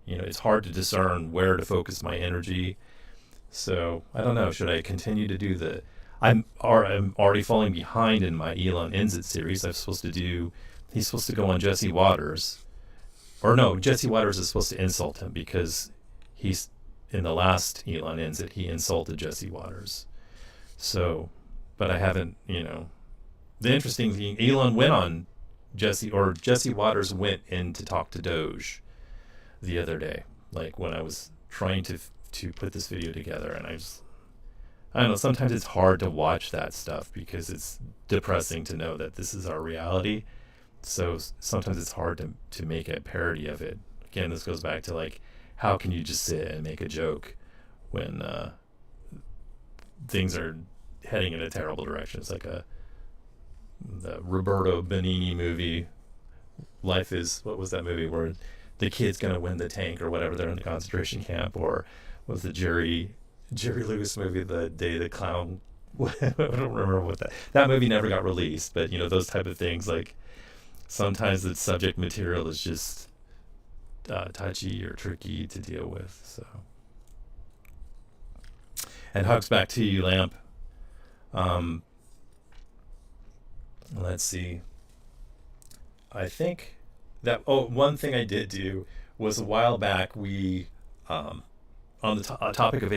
It's hard to discern where to focus my energy. So I don't know. Should I continue to do I'm already falling behind in my Elon Ends It series. He's supposed to go on Jesse Waters. Or no, Jesse Waters is supposed to insult him because he's, in the last Elon Ends It, he insulted Jesse Waters. So, but I haven't, the interesting thing, Elon went on Jesse Waters went in to talk to Doge the other day, like when I was trying to put this video together, and I don't know, sometimes it's hard to watch that stuff because it's depressing to know that this is our reality. So sometimes it's hard to make a parody of it. Again, this goes back to, like, how can you just sit and make a joke when things are heading in a terrible direction? It's like the Roberto Benigni movie, Life Is, what was that movie where the kid's gonna win the tank or whatever, they're in the concentration camp, or was the Jerry Lewis movie, The Day the Clown? I don't remember what that movie never got released, but those type of things, like sometimes the subject material is just touchy or tricky to deal with. So, and hugs back to you, Lamp. Let's see. I think that one thing I did do was, a while back, we on the topic of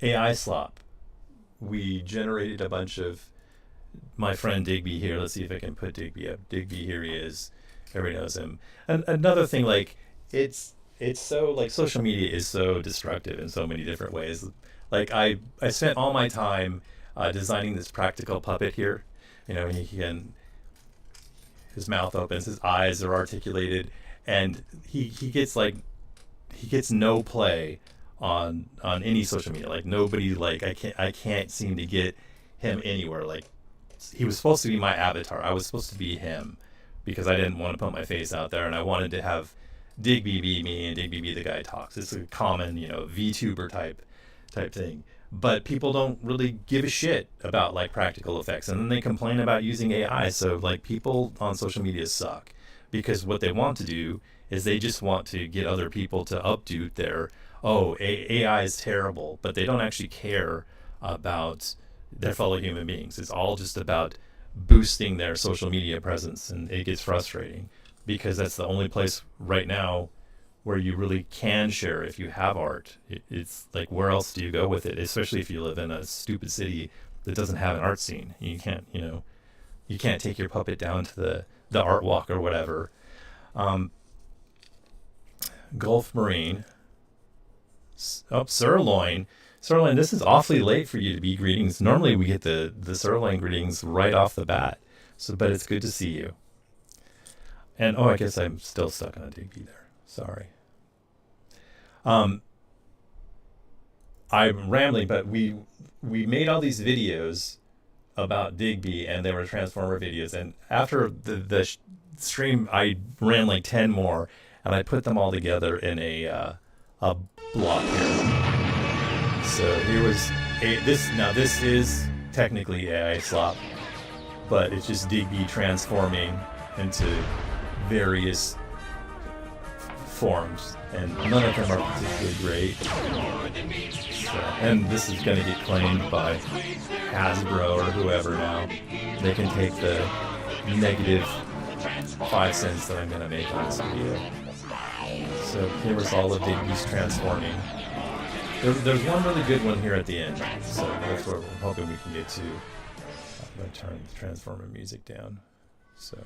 AI slop, we generated a bunch of, my friend Digby here, let's see if I can put Digby up. Digby, here he is. Everybody knows him. And another thing, like, it's so, like, social media is so destructive in so many different ways. Like, I spent all my time designing this practical puppet here. He can, his mouth opens, his eyes are articulated, and he gets no play on any social media. Like, nobody, like, I can't seem to get him anywhere. Like, he was supposed to be my avatar. I was supposed to be him because I didn't want to put my face out there, and I wanted to have Digby be me and Digby be the guy who talks. It's a common, VTuber type thing. But people don't really give a shit about, like, practical effects, and then they complain about using AI. So, like, people on social media suck, because what they want to do is they just want to get other people to updo their, AI is terrible, but they don't actually care about their fellow human beings. It's all just about boosting their social media presence, and it gets frustrating because that's the only place right now where you really can share if you have art. It's like, where else do you go with it? Especially if you live in a stupid city that doesn't have an art scene. You can't, you can't take your puppet down to the art walk or whatever. Gulf Marine. Sirloin. Sirloin, this is awfully late for you to be greetings. Normally we get the Sirloin greetings right off the bat. So, but it's good to see you. And, I guess I'm still stuck on a Digby there. Sorry. I'm rambling, but we made all these videos about Digby, and they were Transformer videos. And after the stream, I ran like 10 more, and I put them all together in a block here. So here was this is technically AI slop, but it's just Digby transforming into various forms, and none of them are particularly great. So, and this is going to get claimed by Hasbro or whoever now. They can take the negative 5 cents that I'm going to make on this video. So here's all of these transforming. There's one really good one here at the end, so that's what we're hoping we can get to. I'm going to turn the transformer music down. So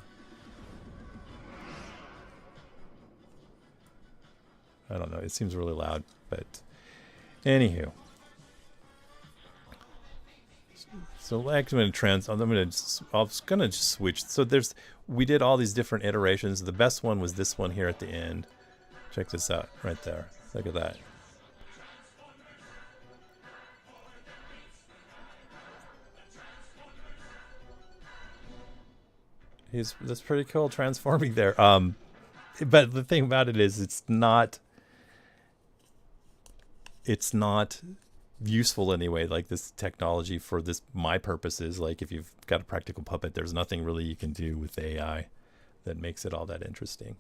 I don't know, it seems really loud, but anywho. So actually, I was gonna just switch. So we did all these different iterations. The best one was this one here at the end. Check this out, right there. Look at that. That's pretty cool transforming there. But the thing about it is, it's not useful anyway, like this technology for my purposes. Like if you've got a practical puppet, there's nothing really you can do with AI that makes it all that interesting.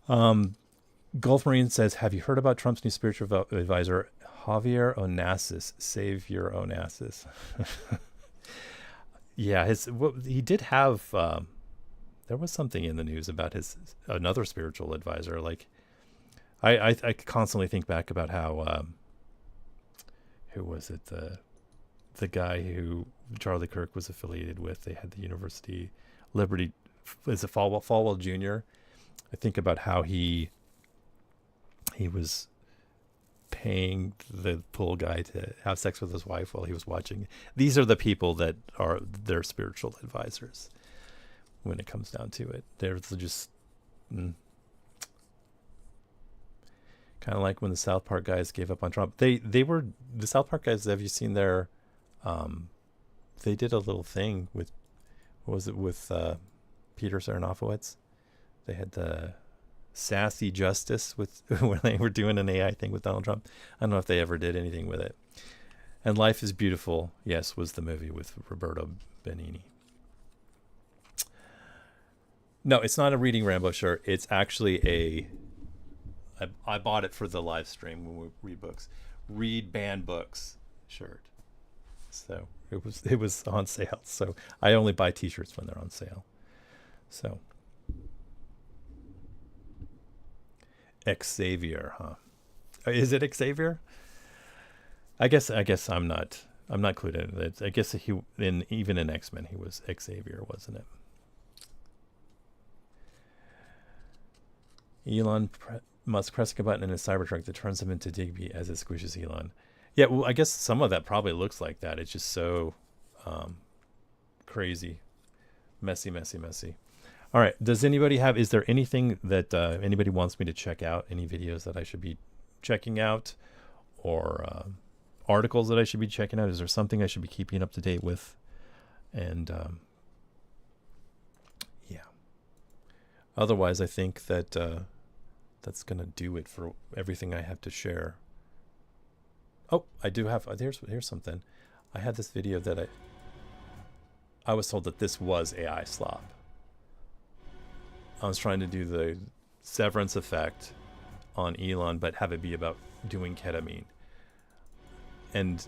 Gulf Marine says, have you heard about Trump's new spiritual advisor, Javier Onassis? Savior Onassis. Yeah, he did have, there was something in the news about another spiritual advisor. Like I constantly think back about how, who was it? The guy who Charlie Kirk was affiliated with. They had the University Liberty. Is it Falwell Jr.? I think about how he was paying the pool guy to have sex with his wife while he was watching. These are the people that are their spiritual advisors. When it comes down to it, they're just. Kind of like when the South Park guys gave up on Trump. They were the South Park guys. Have you seen their? They did a little thing with, what was it, with Peter Serafinowicz? They had the Sassy Justice with when they were doing an AI thing with Donald Trump. I don't know if they ever did anything with it. And Life is Beautiful, yes, was the movie with Roberto Benigni. No, it's not a Reading Rambo shirt. It's actually I bought it for the live stream when we read books. Read banned books shirt. So it was on sale. So I only buy t-shirts when they're on sale. So Xavier, huh? Is it Xavier? I guess I'm not clued in it. I guess even in X-Men he was Xavier, wasn't it? Elon Musk pressing a button in his Cybertruck that turns him into Digby as it squishes Elon. Yeah, well, I guess some of that probably looks like that. It's just so crazy. Messy. All right. Is there anything that anybody wants me to check out? Any videos that I should be checking out? Or articles that I should be checking out? Is there something I should be keeping up to date with? And yeah. Otherwise, I think that that's going to do it for everything I have to share. Oh, I do have, here's something. I had this video that I was told that this was AI slop. I was trying to do the severance effect on Elon, but have it be about doing ketamine. And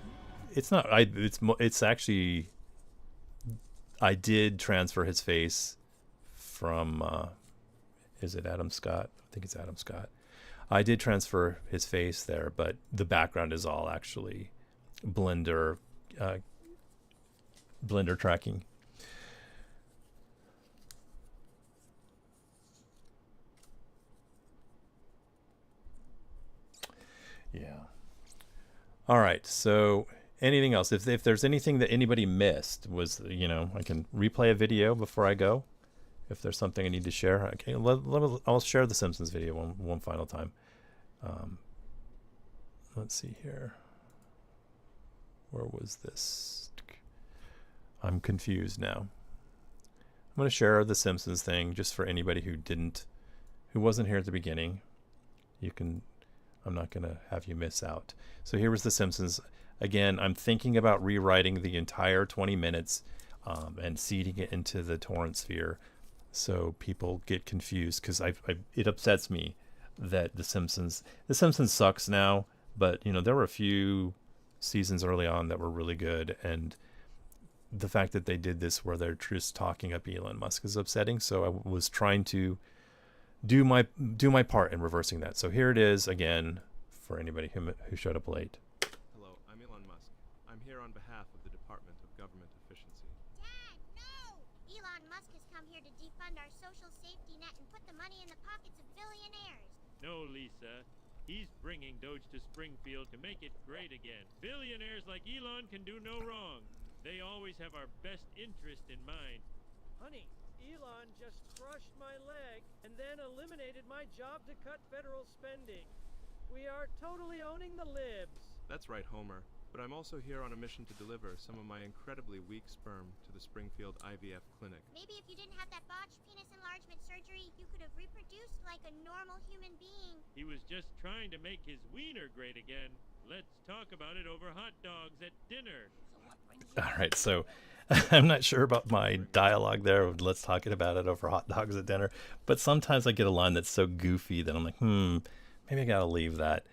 it's not, it's actually, I did transfer his face from, is it Adam Scott? I think it's Adam Scott. I did transfer his face there, but the background is all actually Blender tracking. Yeah. All right. So anything else? If there's anything that anybody missed, I can replay a video before I go. If there's something I need to share, okay, I'll share the Simpsons video one final time. Let's see here. Where was this? I'm confused now. I'm going to share the Simpsons thing just for anybody who wasn't here at the beginning. I'm not going to have you miss out. So here was the Simpsons. Again, I'm thinking about rewriting the entire 20 minutes and seeding it into the torrent sphere. So people get confused because it upsets me that The Simpsons sucks now, but there were a few seasons early on that were really good, and the fact that they did this where they're just talking up Elon Musk is upsetting. So I was trying to do my part in reversing that. So here it is again for anybody who showed up late. Hello, I'm Elon Musk. I'm here on behalf of the Department of Government Efficiency. Dad, no! Elon Musk has come here to defund our social safety net and put the money in the pockets of billionaires. No, Lisa. He's bringing Doge to Springfield to make it great again. Billionaires like Elon can do no wrong. They always have our best interest in mind. Honey, Elon just crushed my leg and then eliminated my job to cut federal spending. We are totally owning the libs. That's right, Homer. But I'm also here on a mission to deliver some of my incredibly weak sperm to the Springfield IVF clinic. Maybe if you didn't have that botched penis enlargement surgery, you could have reproduced like a normal human being. He was just trying to make his wiener great again. Let's talk about it over hot dogs at dinner. All right, so I'm not sure about my dialogue there. Let's talk about it over hot dogs at dinner. But sometimes I get a line that's so goofy that I'm like, maybe I gotta leave that.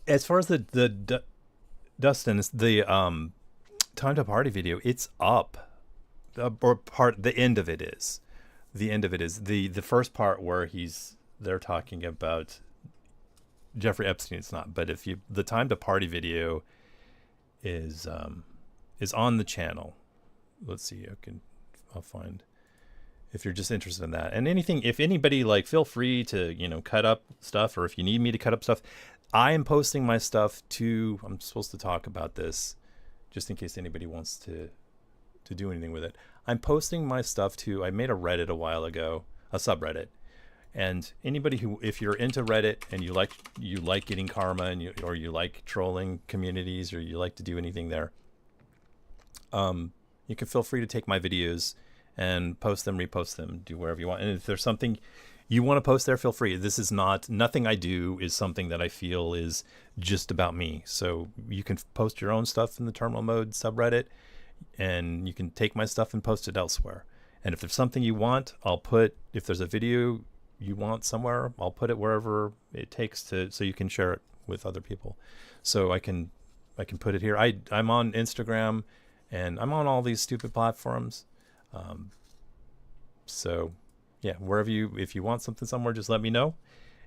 As far as the Dustin, the time to party video, it's up. The end of it is. The end of it is the first part where they're talking about Jeffrey Epstein. It's not, but the time to party video is on the channel. Let's see. I'll find if you're just interested in that. And if anybody feel free to cut up stuff, or if you need me to cut up stuff. I am posting my stuff to. I'm supposed to talk about this, just in case anybody wants to do anything with it. I'm posting my stuff to. I made a Reddit a while ago, a subreddit, and anybody who, if you're into Reddit and you like getting karma or you like trolling communities or you like to do anything there, you can feel free to take my videos and post them, repost them, do wherever you want. And if there's something you want to post there, feel free. This is nothing I do is something that I feel is just about me. So you can post your own stuff in the Terminal Mode subreddit, and you can take my stuff and post it elsewhere. And if there's something you want, if there's a video you want somewhere, I'll put it wherever it takes so you can share it with other people. So I can put it here. I'm on Instagram, and I'm on all these stupid platforms. So yeah, if you want something somewhere, just let me know.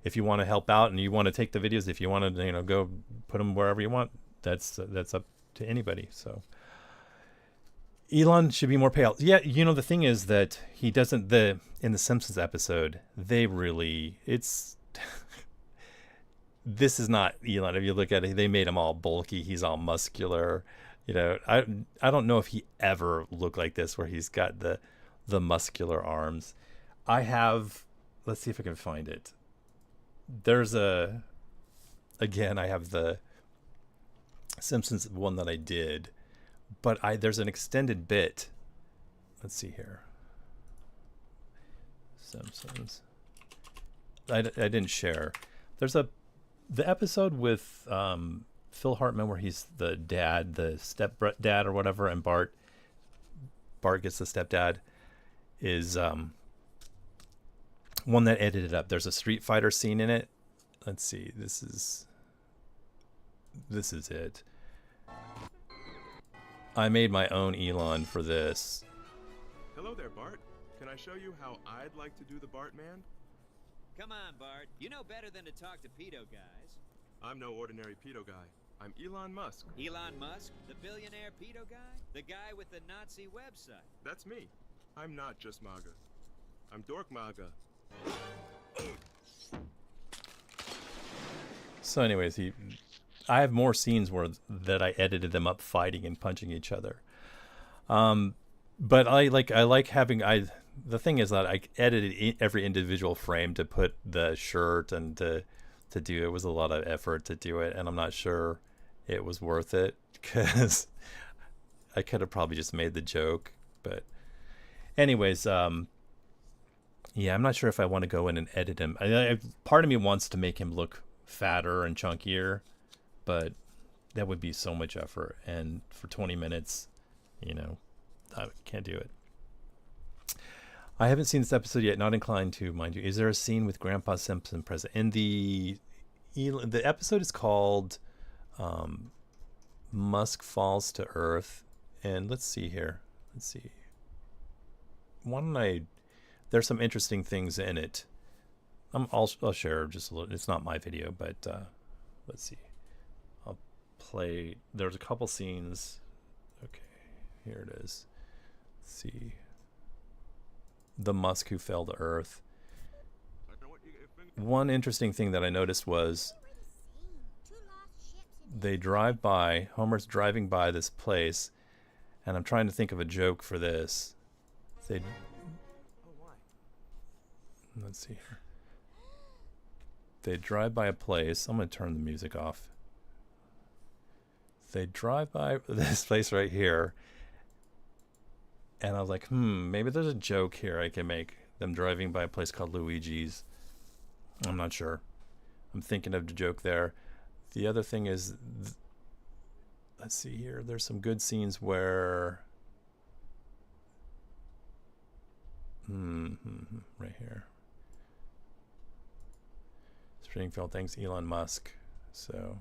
If you want to help out and you want to take the videos, if you want to, go put them wherever you want, that's up to anybody. So Elon should be more pale. Yeah, the thing is that he doesn't. In the Simpsons episode, this is not Elon. If you look at it, they made him all bulky. He's all muscular. I don't know if he ever looked like this, where he's got the muscular arms. Let's see if I can find it. I have the Simpsons one that I did, but there's an extended bit. Let's see here. Simpsons. I didn't share. There's the episode with Phil Hartman where he's the dad, the stepdad or whatever, and Bart gets the stepdad, is one that edited up. There's a Street Fighter scene in it. Let's see. This is it. I made my own Elon for this. Hello there, Bart. Can I show you how I'd like to do the Bart man? Come on, Bart. You know better than to talk to pedo guys. I'm no ordinary pedo guy. I'm Elon Musk. Elon Musk? The billionaire pedo guy? The guy with the Nazi website? That's me. I'm not just MAGA. I'm Dork MAGA. So anyways, I have more scenes that I edited them up fighting and punching each other. But I like having the thing is that I edited every individual frame to put the shirt and to do it was a lot of effort to do it, and I'm not sure it was worth it because I could have probably just made the joke. But anyways, yeah, I'm not sure if I want to go in and edit him. Part of me wants to make him look fatter and chunkier, but that would be so much effort, and for 20 minutes, I can't do it. I haven't seen this episode yet, not inclined to, mind you. Is there a scene with Grandpa Simpson present? In the episode is called Musk falls to Earth, and let's see here. Let's see. Why don't I? There's some interesting things in it. I'll share just a little. It's not my video, but let's see. I'll play. There's a couple scenes. Okay, here it is. Let's see. The Musk who fell to Earth. One interesting thing that I noticed was they drive by. Homer's driving by this place, and I'm trying to think of a joke for this. Let's see here. They drive by a place. I'm going to turn the music off. They drive by this place right here. And I was like, maybe there's a joke here I can make. Them driving by a place called Luigi's. I'm not sure. I'm thinking of the joke there. The other thing is, let's see here. There's some good scenes where... right here. Springfield thanks Elon Musk. So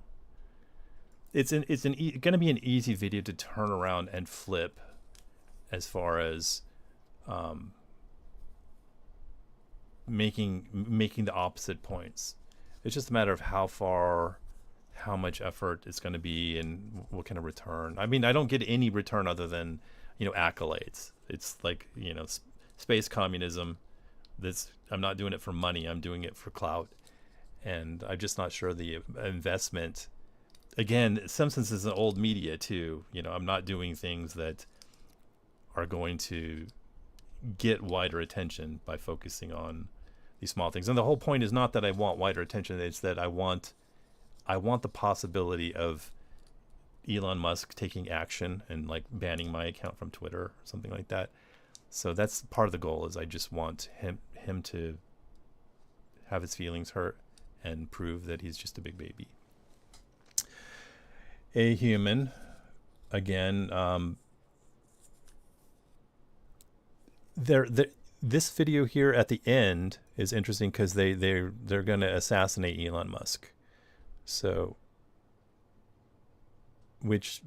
it's going to be an easy video to turn around and flip, as far as making the opposite points. It's just a matter of how much effort it's going to be, and what kind of return. I mean, I don't get any return other than accolades. It's like space communism. I'm not doing it for money. I'm doing it for clout. And I'm just not sure the investment. Again, Simpsons is an old media too. I'm not doing things that are going to get wider attention by focusing on these small things. And the whole point is not that I want wider attention. It's that I want the possibility of Elon Musk taking action and like banning my account from Twitter or something like that. So that's part of the goal. Is I just want him to have his feelings hurt and prove that he's just a big baby. A human, again. This video here at the end is interesting because they're going to assassinate Elon Musk. So, which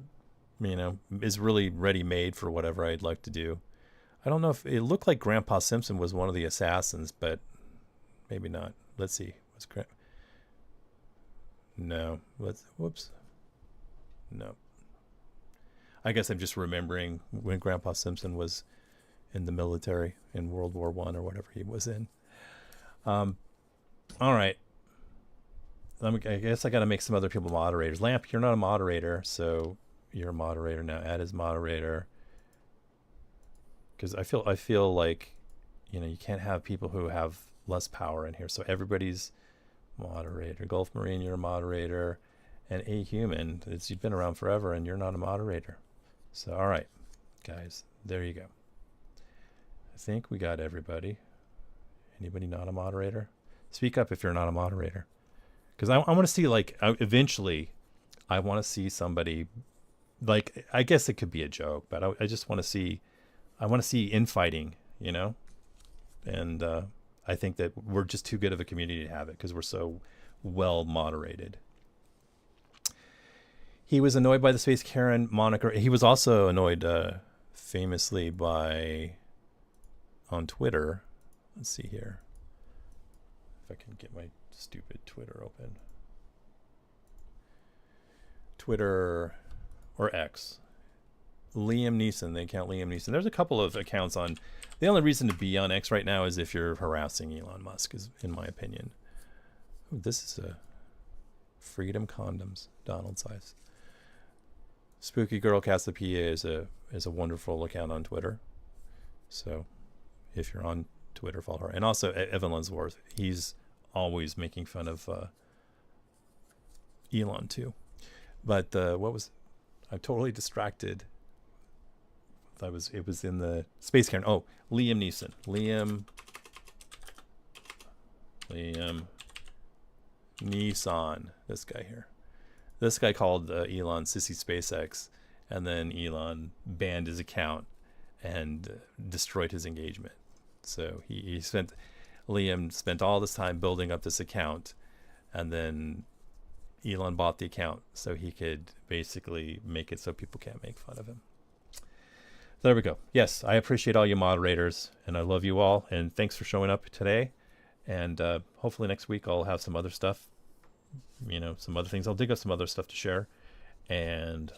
is really ready made for whatever I'd like to do. I don't know if it looked like Grandpa Simpson was one of the assassins, but maybe not. Let's see. No. Whoops. No. I guess I'm just remembering when Grandpa Simpson was in the military in World War I or whatever he was in. All right. I guess I got to make some other people moderators. Lamp, you're not a moderator, so you're a moderator now. Add as moderator. Because I feel like, you can't have people who have less power in here. So everybody's moderator. Gulf Marine, you're a moderator. And A Human, you've been around forever and you're not a moderator. So, all right, guys, there you go. I think we got everybody. Anybody not a moderator? Speak up if you're not a moderator. Because I want to see, eventually, I want to see somebody, I guess it could be a joke, but I just want to see, infighting, And I think that we're just too good of a community to have it because we're so well moderated. He was annoyed by the Space Karen moniker. He was also annoyed famously on Twitter. Let's see here. If I can get my stupid Twitter open. Twitter or X. Liam Neeson. They count Liam Neeson. There's a couple of accounts on. The only reason to be on X right now is if you're harassing Elon Musk, is in my opinion. Ooh, this is a Freedom Condoms. Donald size. Spooky Girl Cassiopeia is a wonderful account on Twitter. So if you're on Twitter, follow her. And also Evan Lunsworth. He's always making fun of Elon too. But I'm totally distracted. It was in the Space Karen. Oh, Liam Neeson. Liam Neeson. This guy here. This guy called Elon Sissy SpaceX, and then Elon banned his account and destroyed his engagement. So Liam spent all this time building up this account, and then Elon bought the account so he could basically make it so people can't make fun of him. There we go. Yes, I appreciate all you moderators, and I love you all, and thanks for showing up today. And hopefully next week I'll have some other stuff, some other things. I'll dig up some other stuff to share, and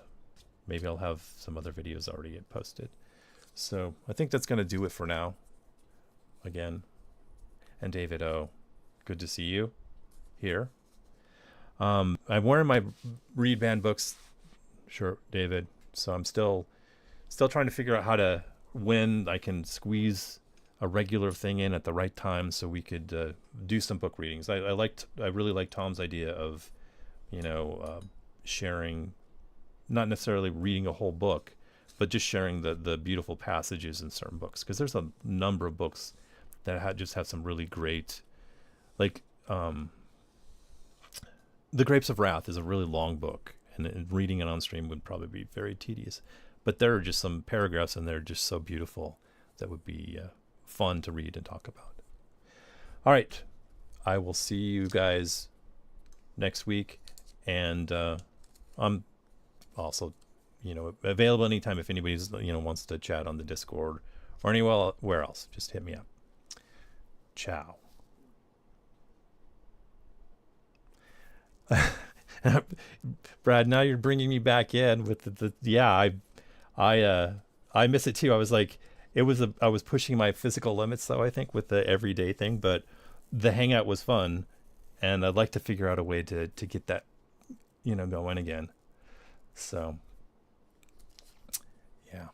maybe I'll have some other videos already posted. So I think that's going to do it for now. Again, and David O, good to see you here. I'm wearing my Read Band books shirt, David, so I'm still trying to figure out when I can squeeze a regular thing in at the right time so we could do some book readings. I really like Tom's idea of, sharing, not necessarily reading a whole book, but just sharing the beautiful passages in certain books. Because there's a number of books that just have some really great, like The Grapes of Wrath is a really long book, and reading it on stream would probably be very tedious. But there are just some paragraphs in there just so beautiful that would be fun to read and talk about. All right. I will see you guys next week. And I'm also, available anytime if anybody's, wants to chat on the Discord or anywhere else. Just hit me up. Ciao. Brad, now you're bringing me back in with I miss it too. I was like, I was pushing my physical limits though, I think, with the everyday thing, but the hangout was fun, and I'd like to figure out a way to get that, going again. So yeah.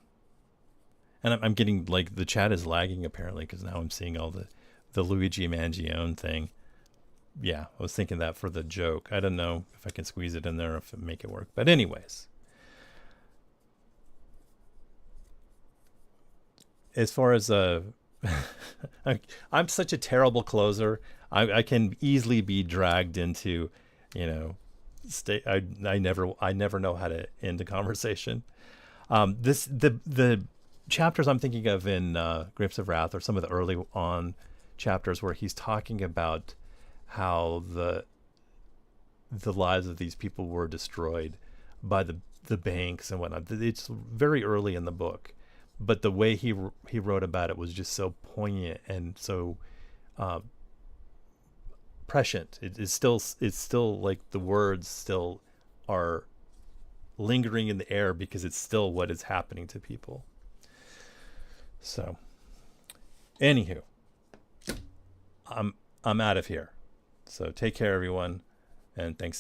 And I'm getting, like, the chat is lagging apparently, because now I'm seeing all the Luigi Mangione thing. Yeah, I was thinking that for the joke. I don't know if I can squeeze it in there or if it make it work. But anyways, as far as I'm such a terrible closer. I can easily be dragged into, I never know how to end a conversation. The chapters I'm thinking of in Grapes of Wrath are some of the early on chapters where he's talking about how the lives of these people were destroyed by the banks and whatnot. It's very early in the book, but the way he wrote about it was just so poignant and so prescient. It's still like the words still are lingering in the air because it's still what is happening to people. So, anywho, I'm out of here. So take care, everyone, and thanks.